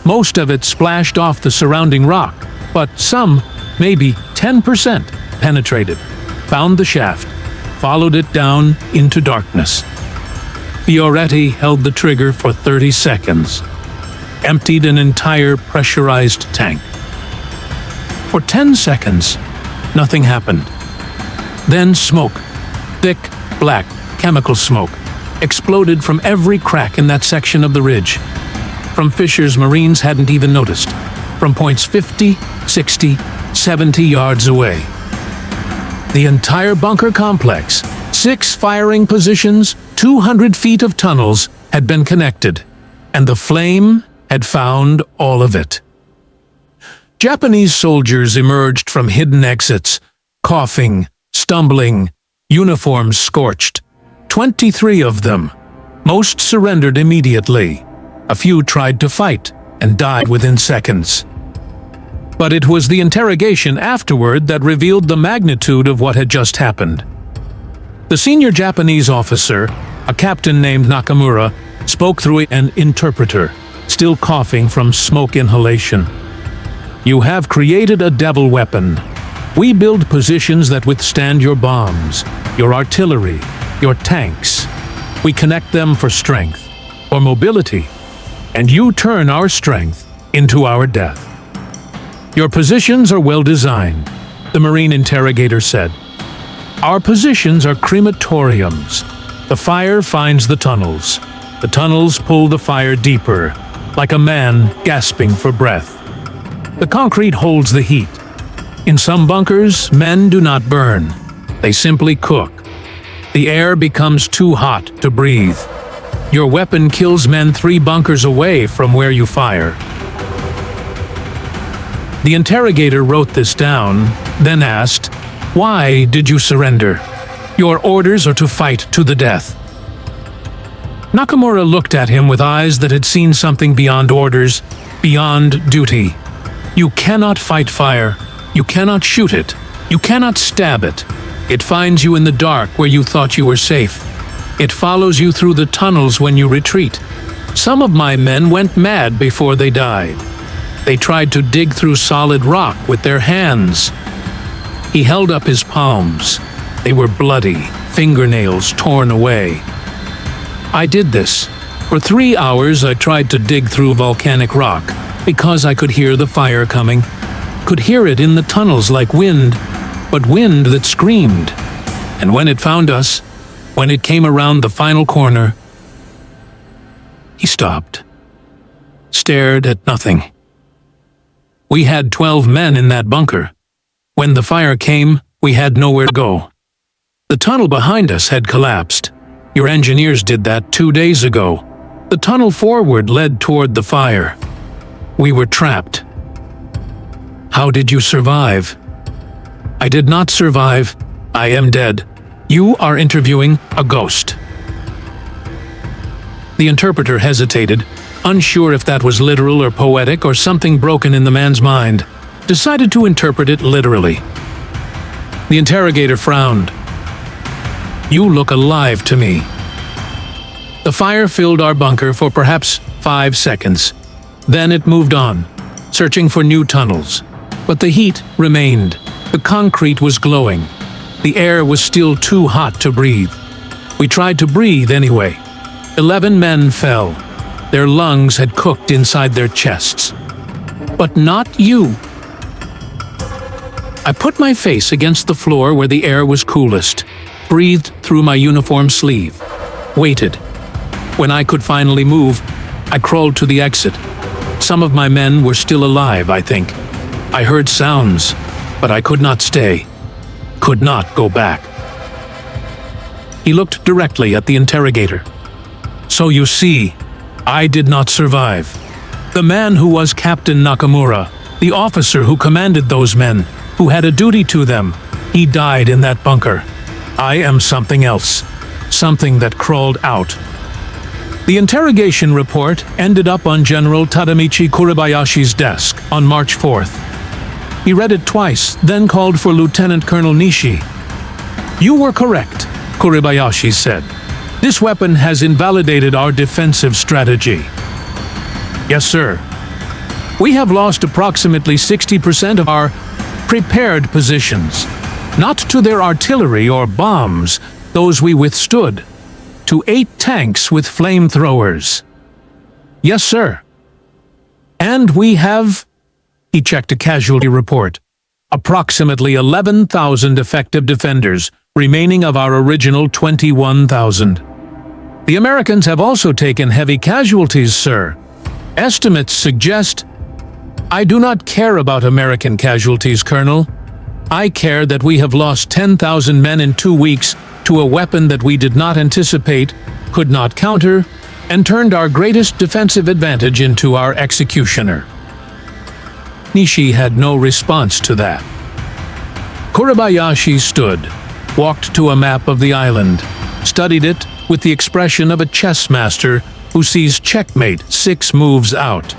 Most of it splashed off the surrounding rock, but some, maybe 10%, penetrated, found the shaft, followed it down into darkness. Fioretti held the trigger for 30 seconds, emptied an entire pressurized tank. For 10 seconds, nothing happened. Then smoke, thick, black, chemical smoke, exploded from every crack in that section of the ridge. From fissures Marines hadn't even noticed, from points 50, 60, 70 yards away. The entire bunker complex, 6 firing positions, 200 feet of tunnels had been connected, and the flame had found all of it. Japanese soldiers emerged from hidden exits, coughing, stumbling, uniforms scorched. 23 of them. Most surrendered immediately. A few tried to fight and died within seconds. But it was the interrogation afterward that revealed the magnitude of what had just happened. The senior Japanese officer, a captain named Nakamura, spoke through an interpreter, still coughing from smoke inhalation. "You have created a devil weapon. We build positions that withstand your bombs, your artillery, your tanks. We connect them for strength, for mobility, and you turn our strength into our death. Your positions are well designed," the Marine interrogator said. "Our positions are crematoriums. The fire finds the tunnels. The tunnels pull the fire deeper, like a man gasping for breath. The concrete holds the heat. In some bunkers, men do not burn. They simply cook. The air becomes too hot to breathe. Your weapon kills men 3 bunkers away from where you fire." The interrogator wrote this down, then asked, "Why did you surrender? Your orders are to fight to the death." Nakamura looked at him with eyes that had seen something beyond orders, beyond duty. "You cannot fight fire. You cannot shoot it. You cannot stab it. It finds you in the dark where you thought you were safe. It follows you through the tunnels when you retreat. Some of my men went mad before they died. They tried to dig through solid rock with their hands." He held up his palms. They were bloody, fingernails torn away. "I did this. For 3 hours I tried to dig through volcanic rock because I could hear the fire coming. Could hear it in the tunnels like wind, but wind that screamed. And when it found us, when it came around the final corner..." He stopped, stared at nothing. "We had 12 men in that bunker. When the fire came, we had nowhere to go. The tunnel behind us had collapsed. Your engineers did that 2 days ago. The tunnel forward led toward the fire. We were trapped." "How did you survive?" "I did not survive. I am dead. You are interviewing a ghost." The interpreter hesitated, unsure if that was literal or poetic or something broken in the man's mind, decided to interpret it literally. The interrogator frowned. "You look alive to me." The fire filled our bunker for perhaps 5 seconds. Then it moved on, searching for new tunnels. But the heat remained. The concrete was glowing. The air was still too hot to breathe. We tried to breathe anyway. 11 men fell. Their lungs had cooked inside their chests. But not you. I put my face against the floor where the air was coolest, breathed through my uniform sleeve, waited. When I could finally move, I crawled to the exit. Some of my men were still alive, I think. I heard sounds, but I could not stay, could not go back. He looked directly at the interrogator. "So you see, I did not survive. The man who was Captain Nakamura, the officer who commanded those men, who had a duty to them, he died in that bunker. I am something else, something that crawled out." The interrogation report ended up on General Tadamichi Kuribayashi's desk on March 4th. He read it twice, then called for Lieutenant Colonel Nishi. "You were correct," Kuribayashi said. "This weapon has invalidated our defensive strategy." "Yes, sir. We have lost approximately 60% of our prepared positions, not to their artillery or bombs, those we withstood, to 8 tanks with flamethrowers." "Yes, sir." "And we have," he checked a casualty report, "approximately 11,000 effective defenders, remaining of our original 21,000. The Americans have also taken heavy casualties, sir. Estimates suggest..." "I do not care about American casualties, Colonel. I care that we have lost 10,000 men in 2 weeks to a weapon that we did not anticipate, could not counter, and turned our greatest defensive advantage into our executioner." Nishi had no response to that. Kuribayashi stood, walked to a map of the island, studied it with the expression of a chess master who sees checkmate 6 moves out.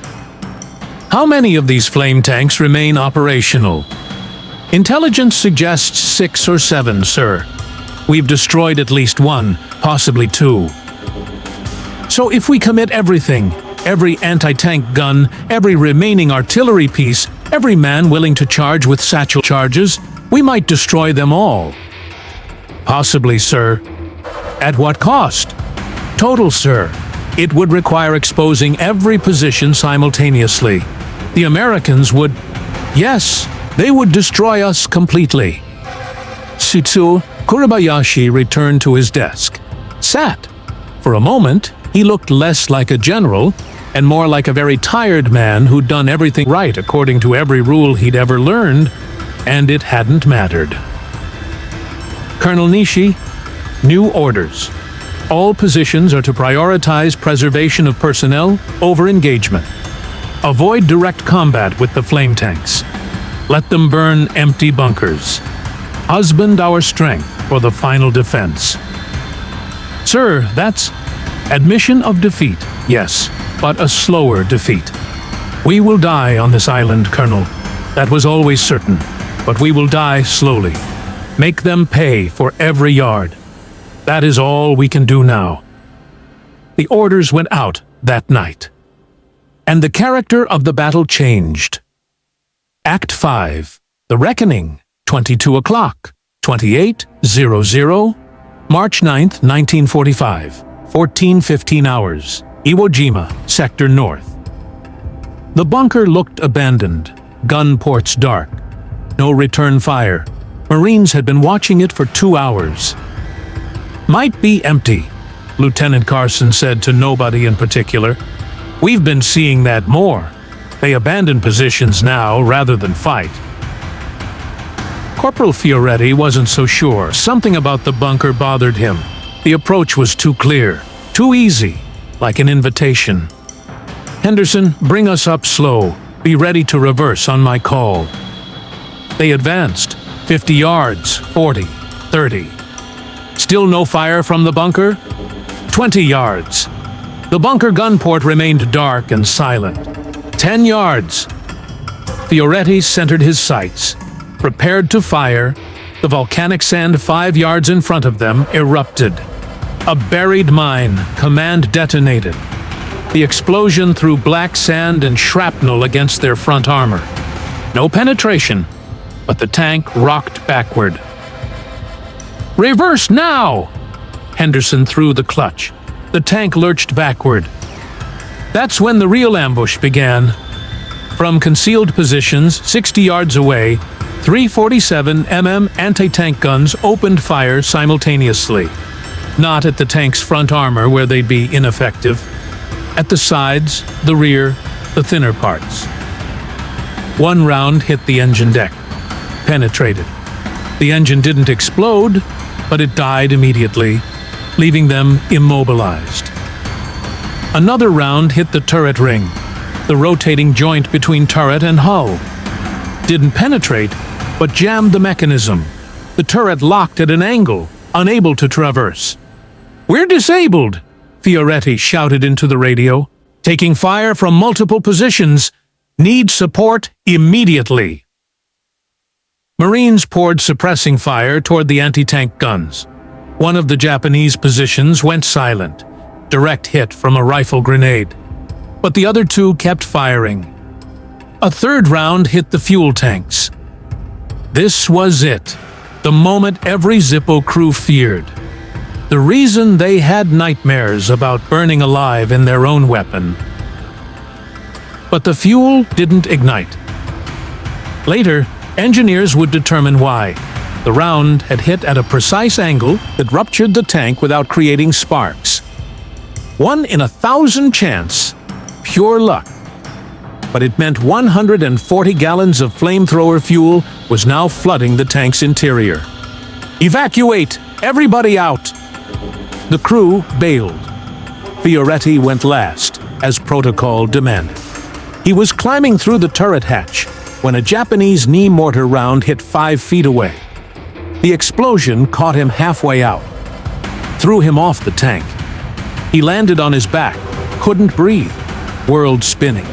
How many of these flame tanks remain operational? Intelligence suggests 6 or 7, sir. We've destroyed at least 1, possibly 2. So if we commit everything, every anti-tank gun, every remaining artillery piece, every man willing to charge with satchel charges, we might destroy them all. Possibly, sir. At what cost? Total, sir. It would require exposing every position simultaneously. The Americans would... Yes, they would destroy us completely. Shitsu Kuribayashi returned to his desk. Sat. For a moment, he looked less like a general and more like a very tired man who'd done everything right according to every rule he'd ever learned, and it hadn't mattered. Colonel Nishi, new orders. All positions are to prioritize preservation of personnel over engagement. Avoid direct combat with the flame tanks. Let them burn empty bunkers. Husband our strength for the final defense. Sir, that's admission of defeat, yes, but a slower defeat. We will die on this island, Colonel. That was always certain, but we will die slowly. Make them pay for every yard. That is all we can do now. The orders went out that night. And the character of the battle changed. Act 5. The Reckoning. 22 o'clock. 28:00. March 9th, 1945. 14:15 hours. Iwo Jima, Sector North. The bunker looked abandoned. Gun ports dark. No return fire. Marines had been watching it for 2 hours. Might be empty, Lieutenant Carson said to nobody in particular. We've been seeing that more. They abandon positions now rather than fight. Corporal Fioretti wasn't so sure. Something about the bunker bothered him. The approach was too clear, too easy, like an invitation. Henderson, bring us up slow. Be ready to reverse on my call. They advanced. 50 yards, 40, 30. Still no fire from the bunker? 20 yards. The bunker gun port remained dark and silent. 10 yards. Fioretti centered his sights. Prepared to fire, the volcanic sand 5 yards in front of them erupted. A buried mine, command detonated. The explosion threw black sand and shrapnel against their front armor. No penetration, but the tank rocked backward. Reverse now! Henderson threw the clutch. The tank lurched backward. That's when the real ambush began. From concealed positions 60 yards away, 347 mm anti-tank guns opened fire simultaneously. Not at the tank's front armor where they'd be ineffective. At the sides, the rear, the thinner parts. One round hit the engine deck. Penetrated. The engine didn't explode, but it died immediately, leaving them immobilized. Another round hit the turret ring, the rotating joint between turret and hull. Didn't penetrate, but jammed the mechanism. The turret locked at an angle, unable to traverse. We're disabled, Fioretti shouted into the radio. Taking fire from multiple positions. Need support immediately. Marines poured suppressing fire toward the anti-tank guns. One of the Japanese positions went silent, direct hit from a rifle grenade. But the other two kept firing. A third round hit the fuel tanks. This was it, the moment every Zippo crew feared. The reason they had nightmares about burning alive in their own weapon. But the fuel didn't ignite. Later, engineers would determine why. The round had hit at a precise angle that ruptured the tank without creating sparks. 1 in 1,000 chance. Pure luck. But it meant 140 gallons of flamethrower fuel was now flooding the tank's interior. Evacuate! Everybody out! The crew bailed. Fioretti went last, as protocol demanded. He was climbing through the turret hatch when a Japanese knee mortar round hit 5 feet away. The explosion caught him halfway out, threw him off the tank. He landed on his back, couldn't breathe, world spinning.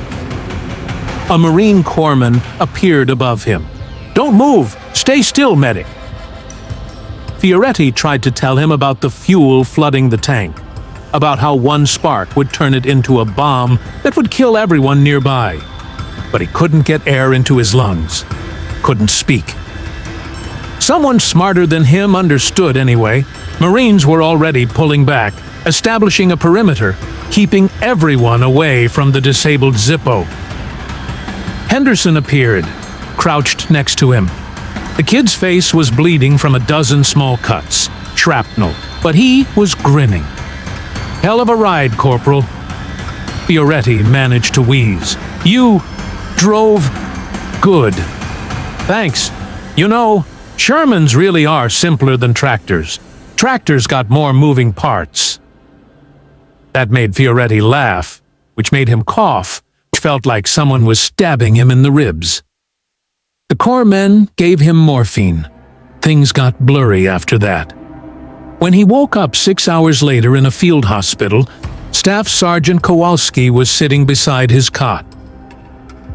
A Marine corpsman appeared above him. "Don't move! Stay still, medic!" Fioretti tried to tell him about the fuel flooding the tank, about how one spark would turn it into a bomb that would kill everyone nearby. But he couldn't get air into his lungs, couldn't speak. Someone smarter than him understood anyway. Marines were already pulling back, establishing a perimeter, keeping everyone away from the disabled Zippo. Henderson appeared, crouched next to him. The kid's face was bleeding from a dozen small cuts, shrapnel, but he was grinning. "Hell of a ride, Corporal." Fioretti managed to wheeze. "You drove good. Thanks. You know, Shermans really are simpler than tractors. Tractors got more moving parts." That made Fioretti laugh, which made him cough, which felt like someone was stabbing him in the ribs. The corpsmen gave him morphine. Things got blurry after that. When he woke up 6 hours later in a field hospital, Staff Sergeant Kowalski was sitting beside his cot.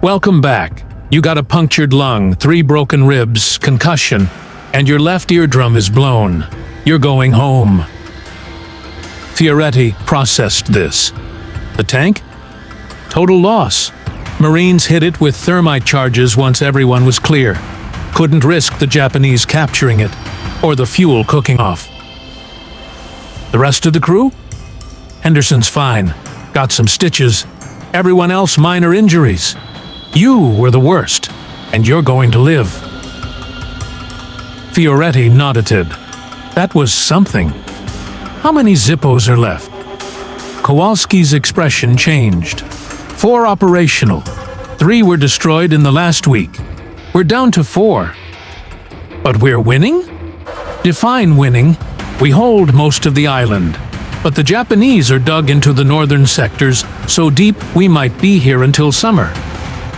"Welcome back. You got a punctured lung, 3 broken ribs, concussion, and your left eardrum is blown. You're going home." Fioretti processed this. The tank? Total loss. Marines hit it with thermite charges once everyone was clear. Couldn't risk the Japanese capturing it, or the fuel cooking off. The rest of the crew? Henderson's fine. Got some stitches. Everyone else minor injuries. You were the worst, and you're going to live. Fioretti nodded. That was something. How many Zippos are left? Kowalski's expression changed. 4 operational. 3 were destroyed in the last week. We're down to 4. But we're winning? Define winning. We hold most of the island. But the Japanese are dug into the northern sectors, so deep we might be here until summer.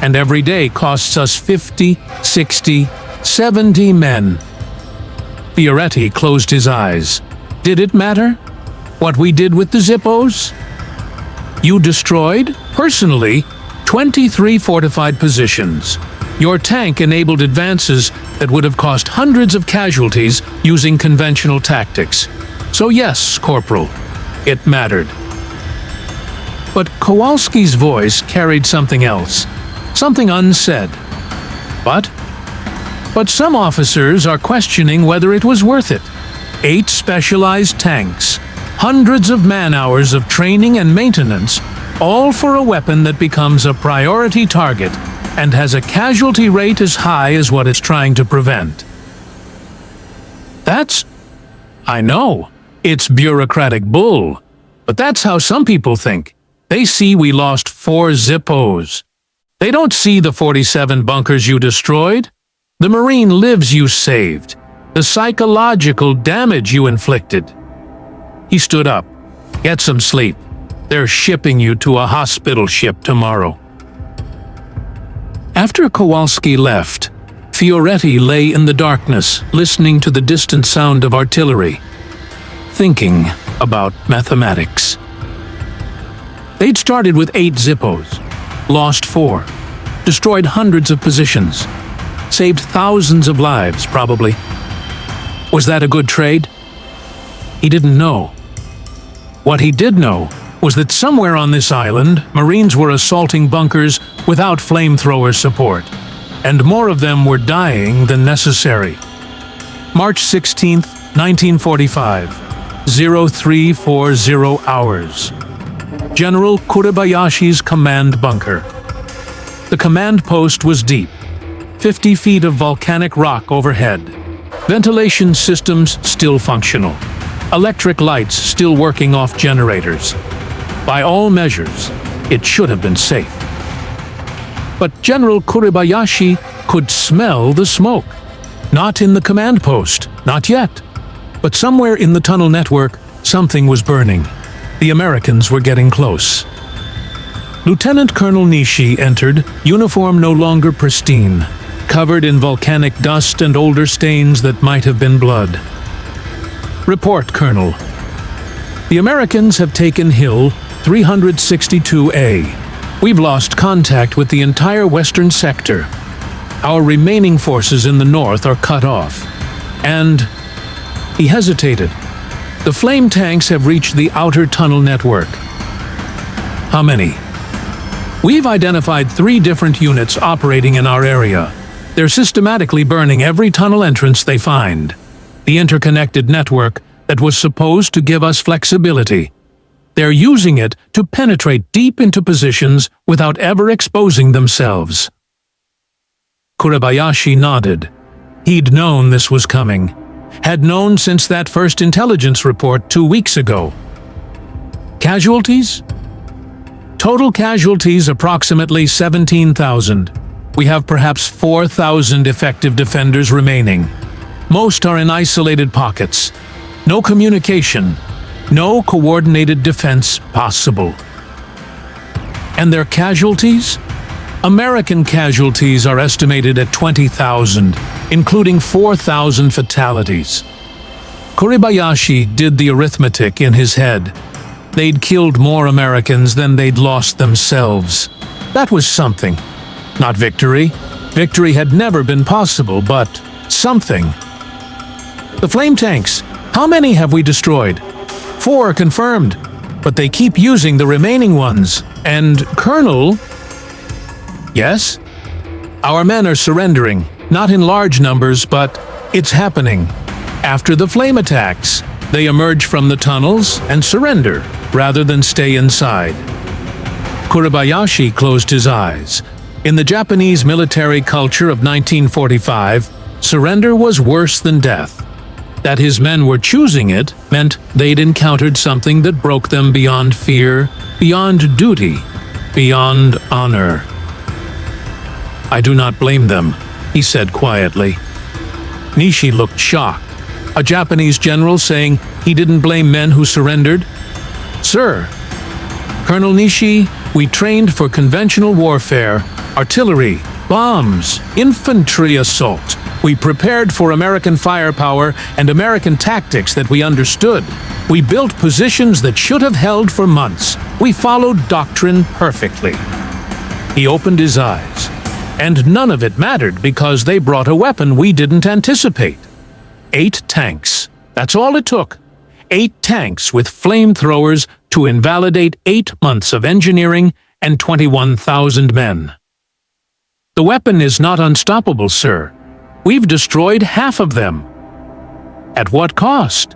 And every day costs us 50, 60, 70 men. Fioretti closed his eyes. Did it matter? What we did with the Zippos? You destroyed, personally, 23 fortified positions. Your tank enabled advances that would have cost hundreds of casualties using conventional tactics. So yes, Corporal, it mattered. But Kowalski's voice carried something else, something unsaid. But some officers are questioning whether it was worth it. 8 specialized tanks, hundreds of man-hours of training and maintenance, all for a weapon that becomes a priority target and has a casualty rate as high as what it's trying to prevent. I know, it's bureaucratic bull, but that's how some people think. They see we lost 4 Zippos. They don't see the 47 bunkers you destroyed, the Marine lives you saved, the psychological damage you inflicted. He stood up. Get some sleep. They're shipping you to a hospital ship tomorrow. After Kowalski left, Fioretti lay in the darkness, listening to the distant sound of artillery, thinking about mathematics. They'd started with 8 Zippos, lost 4, destroyed hundreds of positions, saved thousands of lives, probably. Was that a good trade? He didn't know. What he did know was that somewhere on this island, Marines were assaulting bunkers without flamethrower support, and more of them were dying than necessary. March 16, 1945, 0340 hours. General Kuribayashi's command bunker. The command post was deep, 50 feet of volcanic rock overhead. Ventilation systems still functional. Electric lights still working off generators. By all measures, it should have been safe. But General Kuribayashi could smell the smoke. Not in the command post, not yet. But somewhere in the tunnel network, something was burning. The Americans were getting close. Lieutenant Colonel Nishi entered, uniform no longer pristine. covered in volcanic dust and older stains that might have been blood. Report, Colonel. The Americans have taken Hill 362A. We've lost contact with the entire western sector. Our remaining forces in the north are cut off. And he hesitated. The flame tanks have reached the outer tunnel network. How many? We've identified 3 different units operating in our area. They're systematically burning every tunnel entrance they find. The interconnected network that was supposed to give us flexibility. They're using it to penetrate deep into positions without ever exposing themselves. Kuribayashi nodded. He'd known this was coming. Had known since that first intelligence report 2 weeks ago. Casualties? Total casualties approximately 17,000. We have perhaps 4,000 effective defenders remaining. Most are in isolated pockets. No communication. No coordinated defense possible. And their casualties? American casualties are estimated at 20,000, including 4,000 fatalities. Kuribayashi did the arithmetic in his head. They'd killed more Americans than they'd lost themselves. That was something. Not victory. Victory had never been possible, but something. The flame tanks. How many have we destroyed? 4 confirmed, but they keep using the remaining ones. And Colonel... Yes? Our men are surrendering, not in large numbers, but it's happening. After the flame attacks, they emerge from the tunnels and surrender, rather than stay inside. Kuribayashi closed his eyes. In the Japanese military culture of 1945, surrender was worse than death. That his men were choosing it meant they'd encountered something that broke them beyond fear, beyond duty, beyond honor. I do not blame them, he said quietly. Nishi looked shocked. A Japanese general saying he didn't blame men who surrendered? Sir, Colonel Nishi, we trained for conventional warfare, artillery, bombs, infantry assault. We prepared for American firepower and American tactics that we understood. We built positions that should have held for months. We followed doctrine perfectly. He opened his eyes. And none of it mattered because they brought a weapon we didn't anticipate. 8 tanks. That's all it took. 8 tanks with flamethrowers to invalidate 8 months of engineering and 21,000 men. The weapon is not unstoppable, sir. We've destroyed half of them. At what cost?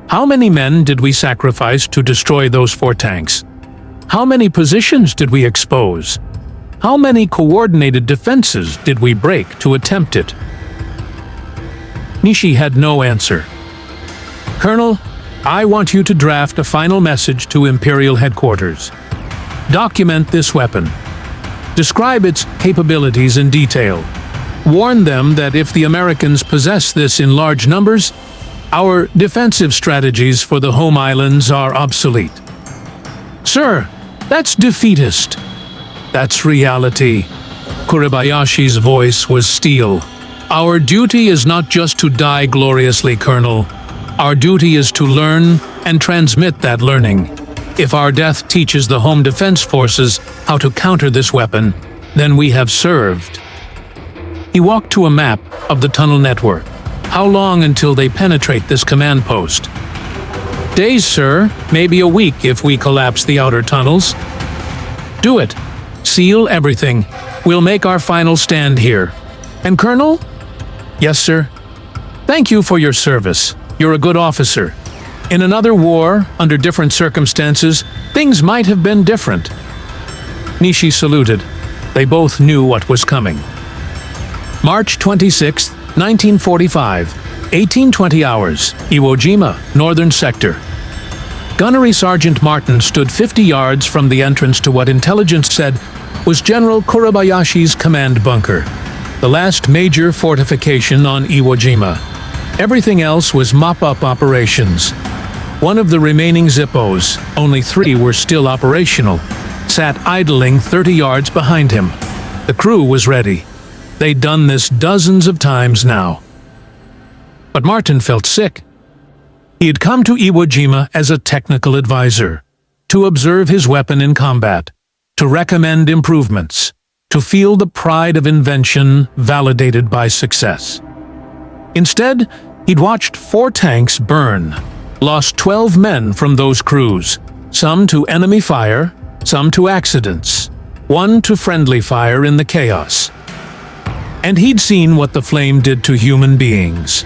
How many men did we sacrifice to destroy those 4 tanks? How many positions did we expose? How many coordinated defenses did we break to attempt it? Nishi had no answer. Colonel, I want you to draft a final message to Imperial Headquarters. Document this weapon. Describe its capabilities in detail. Warn them that if the Americans possess this in large numbers, our defensive strategies for the home islands are obsolete. Sir, that's defeatist. That's reality. Kuribayashi's voice was steel. Our duty is not just to die gloriously, Colonel. Our duty is to learn and transmit that learning. If our death teaches the Home Defense Forces how to counter this weapon, then we have served. He walked to a map of the tunnel network. How long until they penetrate this command post? Days, sir. Maybe a week if we collapse the outer tunnels. Do it. Seal everything. We'll make our final stand here. And Colonel? Yes, sir. Thank you for your service. You're a good officer. In another war, under different circumstances, things might have been different. Nishi saluted. They both knew what was coming. March 26, 1945, 1820 hours, Iwo Jima, Northern Sector. Gunnery Sergeant Martin stood 50 yards from the entrance to what intelligence said was General Kuribayashi's command bunker, the last major fortification on Iwo Jima. Everything else was mop-up operations. One of the remaining Zippos, only 3 were still operational, sat idling 30 yards behind him. The crew was ready. They'd done this dozens of times now. But Martin felt sick. He had come to Iwo Jima as a technical advisor, to observe his weapon in combat, to recommend improvements, to feel the pride of invention validated by success. Instead, he'd watched 4 tanks burn, lost 12 men from those crews, some to enemy fire, some to accidents, 1 to friendly fire in the chaos. And he'd seen what the flame did to human beings.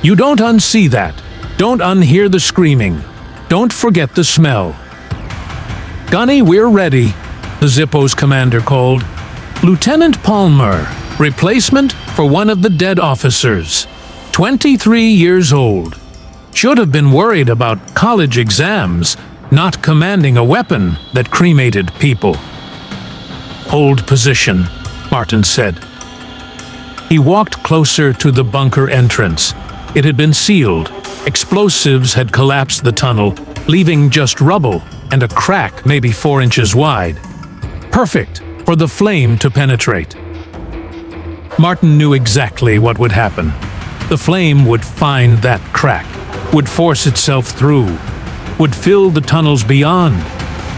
You don't unsee that. Don't unhear the screaming. Don't forget the smell. "Gunny, we're ready," the Zippos commander called. "Lieutenant Palmer, replacement for one of the dead officers. 23 years old. Should have been worried about college exams, not commanding a weapon that cremated people." "Hold position," Martin said. He walked closer to the bunker entrance. It had been sealed. Explosives had collapsed the tunnel, leaving just rubble and a crack maybe 4 inches wide. Perfect for the flame to penetrate. Martin knew exactly what would happen. The flame would find that crack, would force itself through, would fill the tunnels beyond,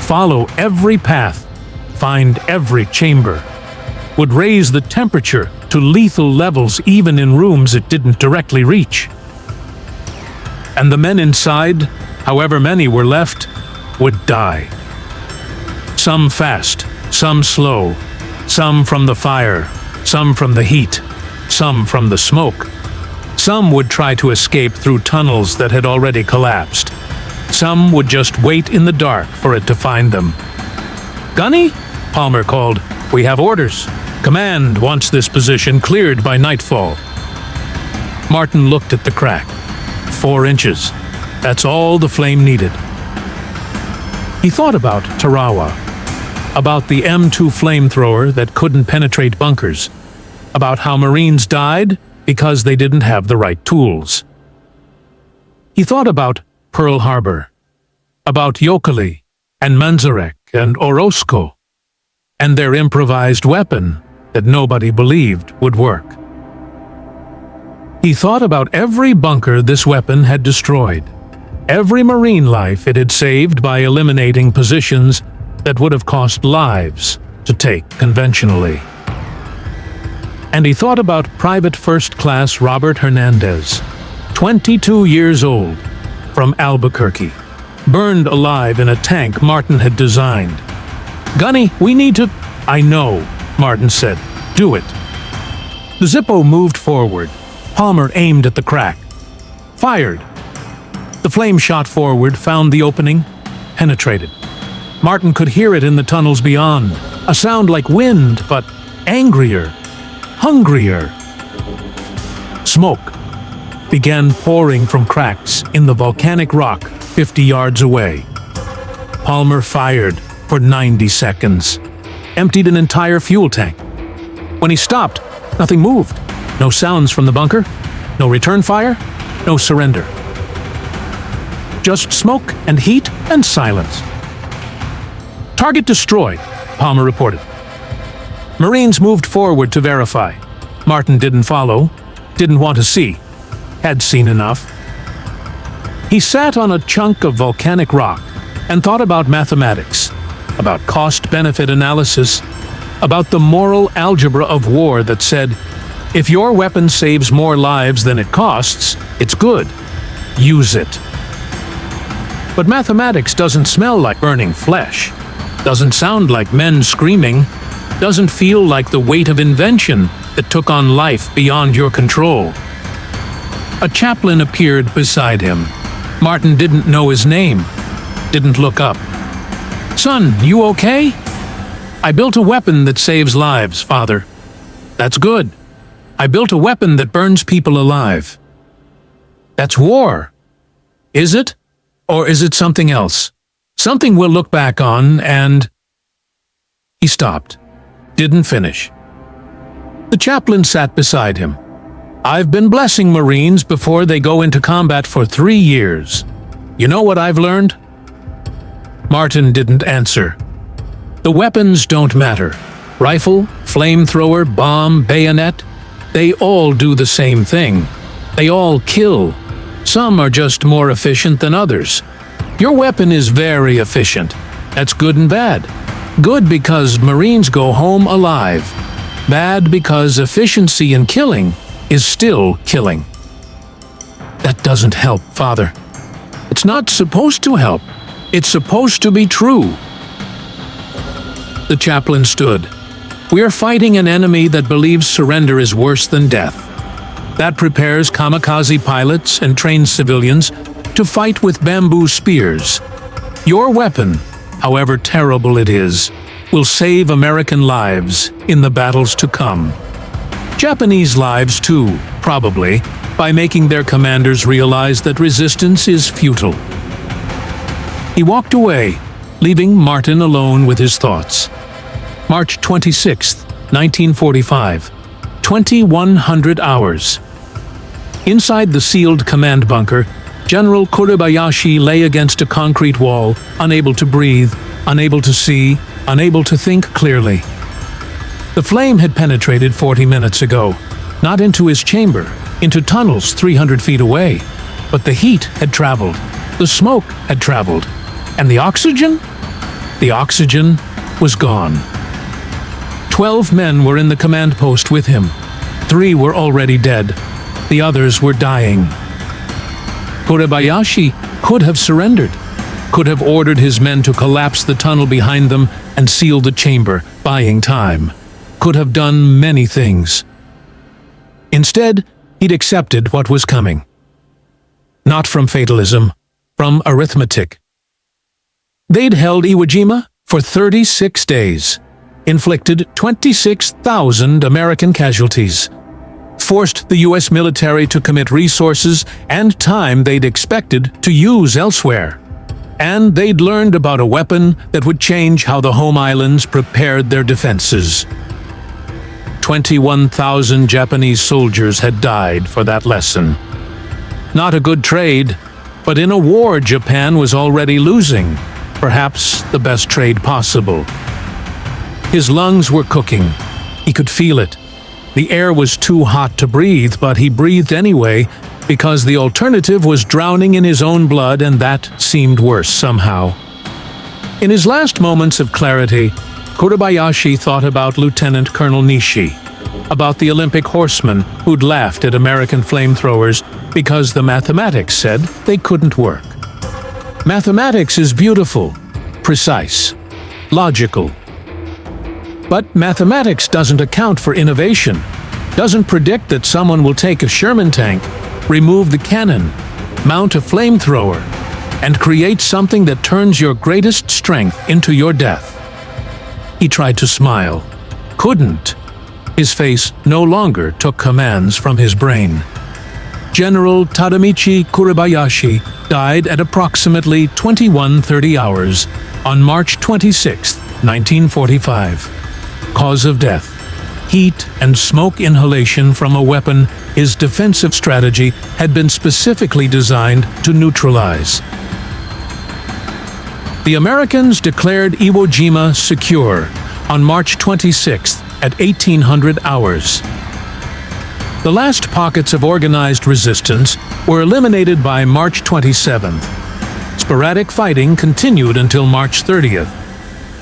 follow every path, find every chamber, would raise the temperature to lethal levels even in rooms it didn't directly reach. And the men inside, however many were left, would die. Some fast, some slow, some from the fire, some from the heat, some from the smoke. Some would try to escape through tunnels that had already collapsed. Some would just wait in the dark for it to find them. "Gunny?" Palmer called. "We have orders. Command wants this position cleared by nightfall." Martin looked at the crack. 4 inches. That's all the flame needed. He thought about Tarawa, about the M2 flamethrower that couldn't penetrate bunkers, about how Marines died because they didn't have the right tools. He thought about Pearl Harbor, about Horrifically and Manzarek and Orozco, and their improvised weapon that nobody believed would work. He thought about every bunker this weapon had destroyed, every Marine life it had saved by eliminating positions that would have cost lives to take conventionally. And he thought about Private First Class Robert Hernandez, 22 years old, from Albuquerque, burned alive in a tank Martin had designed. "Gunny, we need to—" "I know," Martin said. "Do it." The Zippo moved forward. Palmer aimed at the crack. Fired. The flame shot forward, found the opening, penetrated. Martin could hear it in the tunnels beyond, a sound like wind, but angrier, hungrier. Smoke began pouring from cracks in the volcanic rock 50 yards away. Palmer fired for 90 seconds, emptied an entire fuel tank. When he stopped, nothing moved. No sounds from the bunker, no return fire, no surrender. Just smoke and heat and silence. "Target destroyed," Palmer reported. Marines moved forward to verify. Martin didn't follow, didn't want to see, had seen enough. He sat on a chunk of volcanic rock and thought about mathematics, about cost-benefit analysis, about the moral algebra of war that said, if your weapon saves more lives than it costs, it's good. Use it. But mathematics doesn't smell like burning flesh, doesn't sound like men screaming, doesn't feel like the weight of invention that took on life beyond your control. A chaplain appeared beside him. Martin didn't know his name, didn't look up. "Son, you okay?" "I built a weapon that saves lives, Father." "That's good. I built a weapon that burns people alive." "That's war. Is it? Or is it something else? Something we'll look back on and—" He stopped. Didn't finish. The chaplain sat beside him. "I've been blessing Marines before they go into combat for 3 years. You know what I've learned?" Martin didn't answer. The weapons don't matter. Rifle, flamethrower, bomb, bayonet, they all do the same thing. They all kill. Some are just more efficient than others. Your weapon is very efficient. That's good and bad. Good because Marines go home alive. Bad because efficiency in killing is still killing. That doesn't help, Father. It's not supposed to help. It's supposed to be true. The chaplain stood. We are fighting an enemy that believes surrender is worse than death. That prepares kamikaze pilots and trained civilians to fight with bamboo spears. Your weapon, however terrible it is, will save American lives in the battles to come. Japanese lives too, probably, by making their commanders realize that resistance is futile. He walked away, leaving Martin alone with his thoughts. March 26, 1945, 2100 hours. Inside the sealed command bunker, General Kuribayashi lay against a concrete wall, unable to breathe, unable to see, unable to think clearly. The flame had penetrated 40 minutes ago, not into his chamber, into tunnels 300 feet away, but the heat had traveled, the smoke had traveled, and the oxygen? The oxygen was gone. 12 men were in the command post with him. 3 were already dead. The others were dying. Kuribayashi could have surrendered, could have ordered his men to collapse the tunnel behind them and seal the chamber, buying time. Could have done many things. Instead, he'd accepted what was coming. Not from fatalism, from arithmetic. They'd held Iwo Jima for 36 days, inflicted 26,000 American casualties, forced the U.S. military to commit resources and time they'd expected to use elsewhere. And they'd learned about a weapon that would change how the home islands prepared their defenses. 21,000 Japanese soldiers had died for that lesson. Not a good trade, but in a war Japan was already losing, perhaps the best trade possible. His lungs were cooking. He could feel it. The air was too hot to breathe, but he breathed anyway because the alternative was drowning in his own blood, and that seemed worse somehow. In his last moments of clarity, Kuribayashi thought about Lieutenant Colonel Nishi, about the Olympic horsemen who'd laughed at American flamethrowers because the mathematics said they couldn't work. Mathematics is beautiful, precise, logical. But mathematics doesn't account for innovation, doesn't predict that someone will take a Sherman tank, remove the cannon, mount a flamethrower, and create something that turns your greatest strength into your death. He tried to smile. Couldn't. His face no longer took commands from his brain. General Tadamichi Kuribayashi died at approximately 21:30 hours on March 26, 1945. Cause of death: heat and smoke inhalation from a weapon his defensive strategy had been specifically designed to neutralize. The Americans declared Iwo Jima secure on March 26th at 1800 hours. The last pockets of organized resistance were eliminated by March 27th. Sporadic fighting continued until March 30th.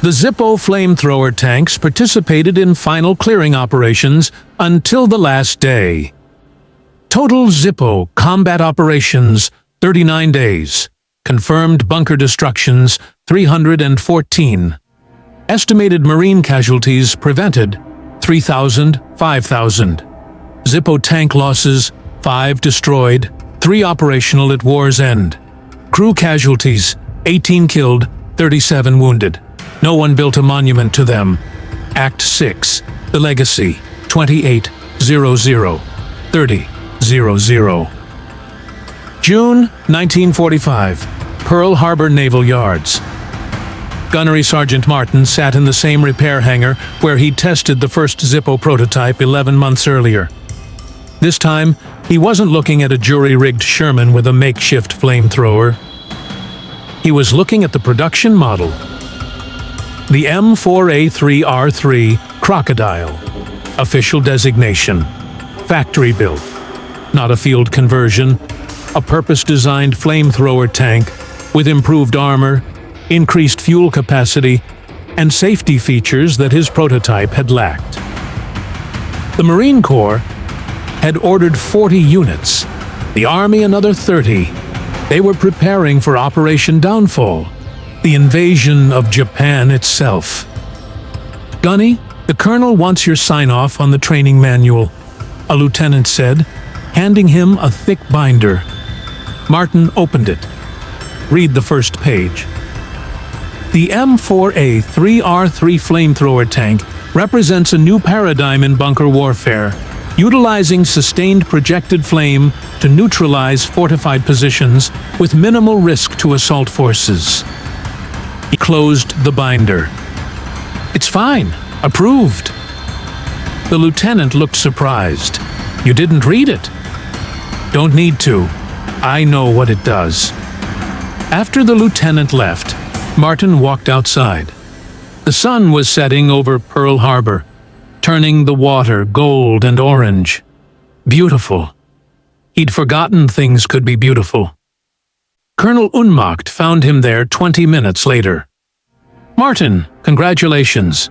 The Zippo flamethrower tanks participated in final clearing operations until the last day. Total Zippo combat operations, 39 days. Confirmed bunker destructions, 314. Estimated Marine casualties prevented, 3,000, 5,000. Zippo tank losses, 5 destroyed, 3 operational at war's end. Crew casualties, 18 killed, 37 wounded. No one built a monument to them. Act 6, The Legacy, 2800, 3000. June 1945, Pearl Harbor Naval Yards. Gunnery Sergeant Martin sat in the same repair hangar where he'd tested the first Zippo prototype 11 months earlier. This time, he wasn't looking at a jury-rigged Sherman with a makeshift flamethrower. He was looking at the production model. The M4A3R3 Crocodile. Official designation. Factory built. Not a field conversion. A purpose-designed flamethrower tank with improved armor, increased fuel capacity, and safety features that his prototype had lacked. The Marine Corps had ordered 40 units, the Army another 30. They were preparing for Operation Downfall, the invasion of Japan itself. "Gunny, the colonel wants your sign-off on the training manual," a lieutenant said, handing him a thick binder. Martin opened it. "Read the first page." The M4A3R3 flamethrower tank represents a new paradigm in bunker warfare, utilizing sustained projected flame to neutralize fortified positions with minimal risk to assault forces. He closed the binder. "It's fine. Approved." The lieutenant looked surprised. "You didn't read it?" "Don't need to. I know what it does." After the lieutenant left, Martin walked outside. The sun was setting over Pearl Harbor, turning the water gold and orange. Beautiful. He'd forgotten things could be beautiful. Colonel Unmacht found him there 20 minutes later. "Martin, congratulations.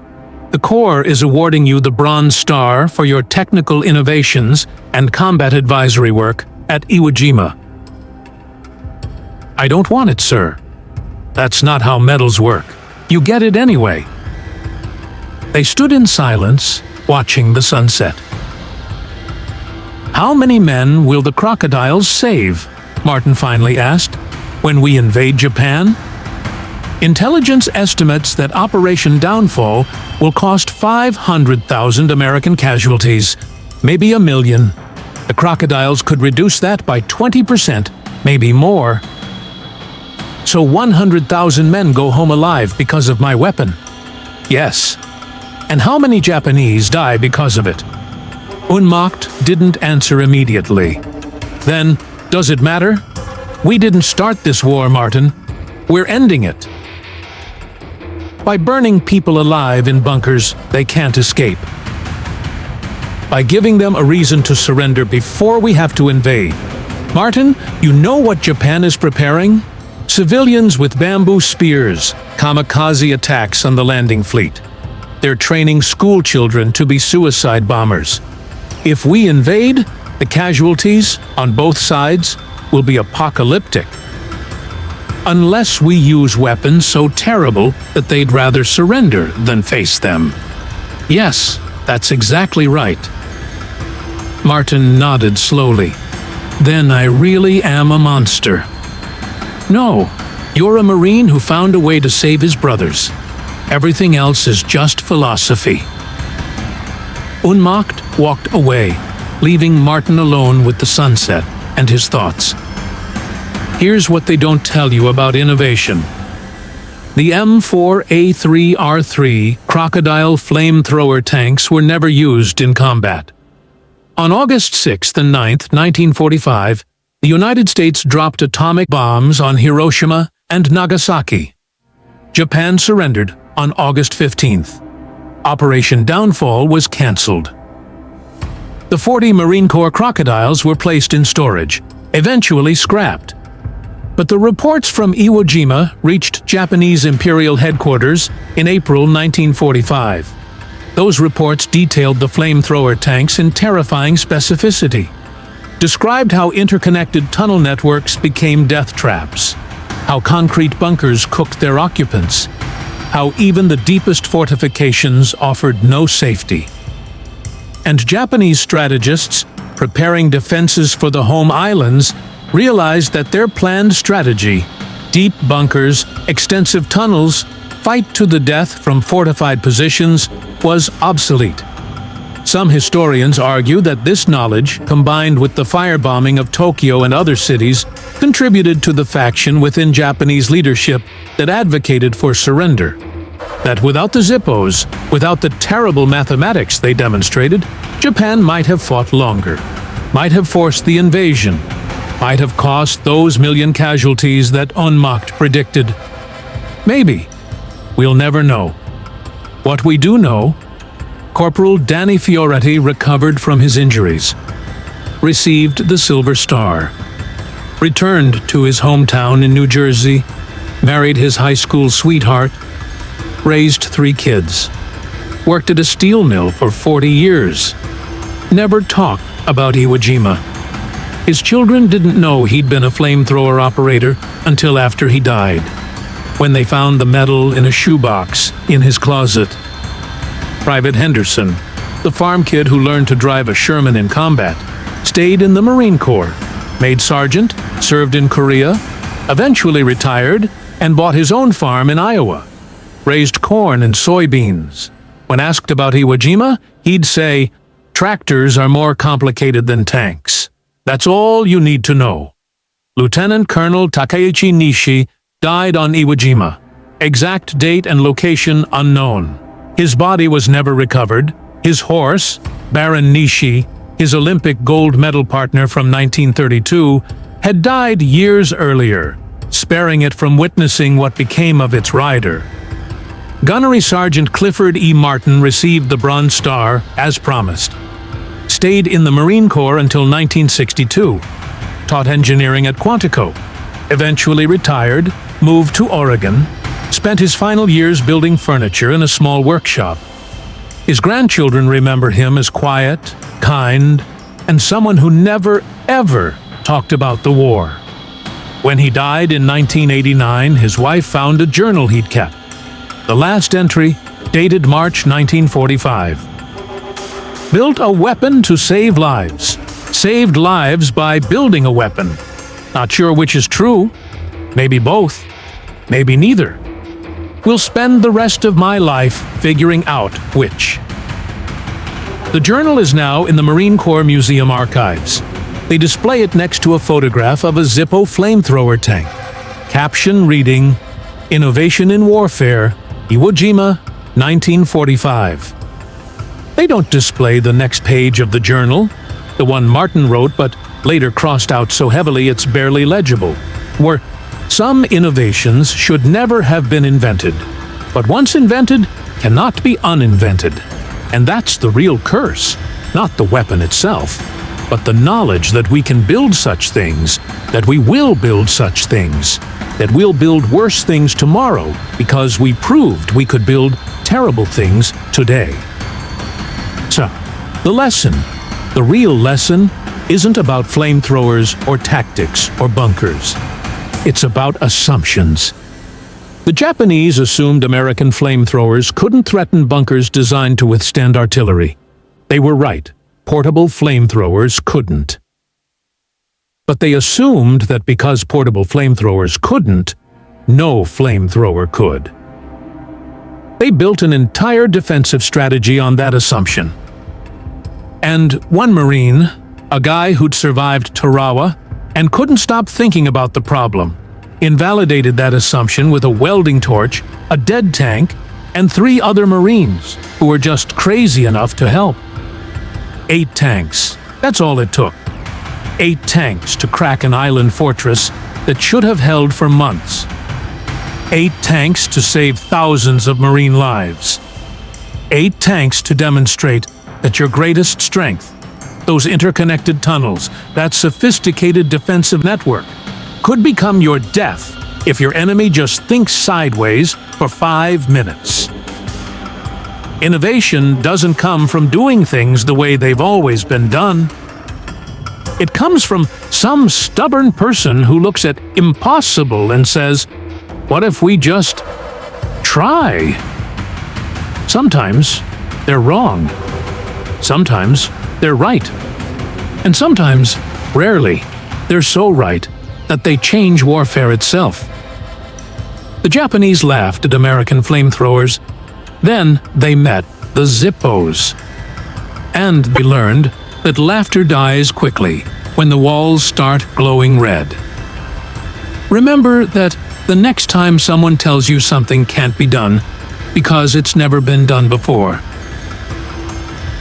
The Corps is awarding you the Bronze Star for your technical innovations and combat advisory work at Iwo Jima." "I don't want it, sir." "That's not how medals work. You get it anyway." They stood in silence, watching the sunset. "How many men will the crocodiles save?" Martin finally asked. "When we invade Japan?" "Intelligence estimates that Operation Downfall will cost 500,000 American casualties, maybe 1 million. The crocodiles could reduce that by 20%, maybe more. So 100,000 men go home alive because of my weapon?" "Yes." "And how many Japanese die because of it?" Unmacht didn't answer immediately. "Then, does it matter? We didn't start this war, Martin. We're ending it. By burning people alive in bunkers they can't escape. By giving them a reason to surrender before we have to invade. Martin, you know what Japan is preparing? Civilians with bamboo spears, kamikaze attacks on the landing fleet. They're training school children to be suicide bombers. If we invade, the casualties, on both sides, will be apocalyptic. Unless we use weapons so terrible that they'd rather surrender than face them." "Yes, that's exactly right." Martin nodded slowly. "Then I really am a monster." "No, you're a Marine who found a way to save his brothers. Everything else is just philosophy." Unmacht walked away, leaving Martin alone with the sunset and his thoughts. Here's what they don't tell you about innovation. The M4A3R3 Crocodile flamethrower tanks were never used in combat. On August 6th and 9th, 1945, the United States dropped atomic bombs on Hiroshima and Nagasaki. Japan surrendered on August 15th. Operation Downfall was cancelled. The 40 Marine Corps crocodiles were placed in storage, eventually scrapped. But the reports from Iwo Jima reached Japanese Imperial Headquarters in April 1945. Those reports detailed the flamethrower tanks in terrifying specificity, described how interconnected tunnel networks became death traps, how concrete bunkers cooked their occupants, how even the deepest fortifications offered no safety. And Japanese strategists, preparing defenses for the home islands, realized that their planned strategy, deep bunkers, extensive tunnels, fight to the death from fortified positions, was obsolete. Some historians argue that this knowledge, combined with the firebombing of Tokyo and other cities, contributed to the faction within Japanese leadership that advocated for surrender. That without the Zippos, without the terrible mathematics they demonstrated, Japan might have fought longer, might have forced the invasion, might have cost those 1 million casualties that Unmacht predicted. Maybe. We'll never know. What we do know Corporal Danny Fioretti recovered from his injuries, received the Silver Star, returned to his hometown in New Jersey, married his high school sweetheart, raised 3 kids, worked at a steel mill for 40 years, never talked about Iwo Jima. His children didn't know he'd been a flamethrower operator until after he died, when they found the medal in a shoebox in his closet. Private Henderson, the farm kid who learned to drive a Sherman in combat, stayed in the Marine Corps, made sergeant, served in Korea, eventually retired, and bought his own farm in Iowa, raised corn and soybeans. When asked about Iwo Jima, he'd say, "Tractors are more complicated than tanks. That's all you need to know." Lieutenant Colonel Takeichi Nishi died on Iwo Jima. Exact date and location unknown. His body was never recovered. His horse, Baron Nishi, his Olympic gold medal partner from 1932, had died years earlier, sparing it from witnessing what became of its rider. Gunnery Sergeant Clifford E. Martin received the Bronze Star, as promised. Stayed in the Marine Corps until 1962. Taught engineering at Quantico. Eventually retired, moved to Oregon, spent his final years building furniture in a small workshop. His grandchildren remember him as quiet, kind, and someone who never, ever talked about the war. When he died in 1989, his wife found a journal he'd kept. The last entry, dated March 1945. Built a weapon to save lives. Saved lives by building a weapon. Not sure which is true. Maybe both. Maybe neither. Will spend the rest of my life figuring out which. The journal is now in the Marine Corps Museum archives. They display it next to a photograph of a Zippo flamethrower tank. Caption reading, "Innovation in Warfare, Iwo Jima, 1945. They don't display the next page of the journal, the one Martin wrote but later crossed out so heavily it's barely legible, where some innovations should never have been invented, but once invented, cannot be uninvented. And that's the real curse, not the weapon itself, but the knowledge that we can build such things, that we will build such things, that we'll build worse things tomorrow because we proved we could build terrible things today." So, the lesson, the real lesson, isn't about flamethrowers or tactics or bunkers. It's about assumptions. The Japanese assumed American flamethrowers couldn't threaten bunkers designed to withstand artillery. They were right. Portable flamethrowers couldn't. But they assumed that because portable flamethrowers couldn't, no flamethrower could. They built an entire defensive strategy on that assumption. And one Marine, a guy who'd survived Tarawa and couldn't stop thinking about the problem, invalidated that assumption with a welding torch, a dead tank, and 3 other Marines who were just crazy enough to help. 8 tanks. That's all it took. 8 tanks to crack an island fortress that should have held for months. 8 tanks to save thousands of Marine lives. 8 tanks to demonstrate that your greatest strength, those interconnected tunnels, that sophisticated defensive network, could become your death if your enemy just thinks sideways for 5 minutes. Innovation doesn't come from doing things the way they've always been done. It comes from some stubborn person who looks at impossible and says, "What if we just try?" Sometimes they're wrong. Sometimes they're right. And sometimes, rarely, they're so right that they change warfare itself. The Japanese laughed at American flamethrowers. Then they met the Zippos. And they learned that laughter dies quickly when the walls start glowing red. Remember that the next time someone tells you something can't be done because it's never been done before.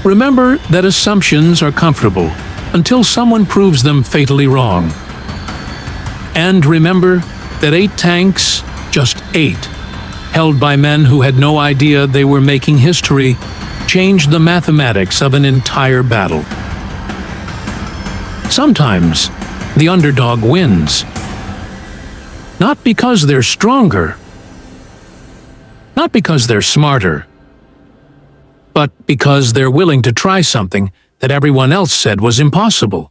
Remember that assumptions are comfortable until someone proves them fatally wrong. And remember that 8 tanks, just 8, held by men who had no idea they were making history, change the mathematics of an entire battle. Sometimes, the underdog wins. Not because they're stronger, not because they're smarter, but because they're willing to try something that everyone else said was impossible.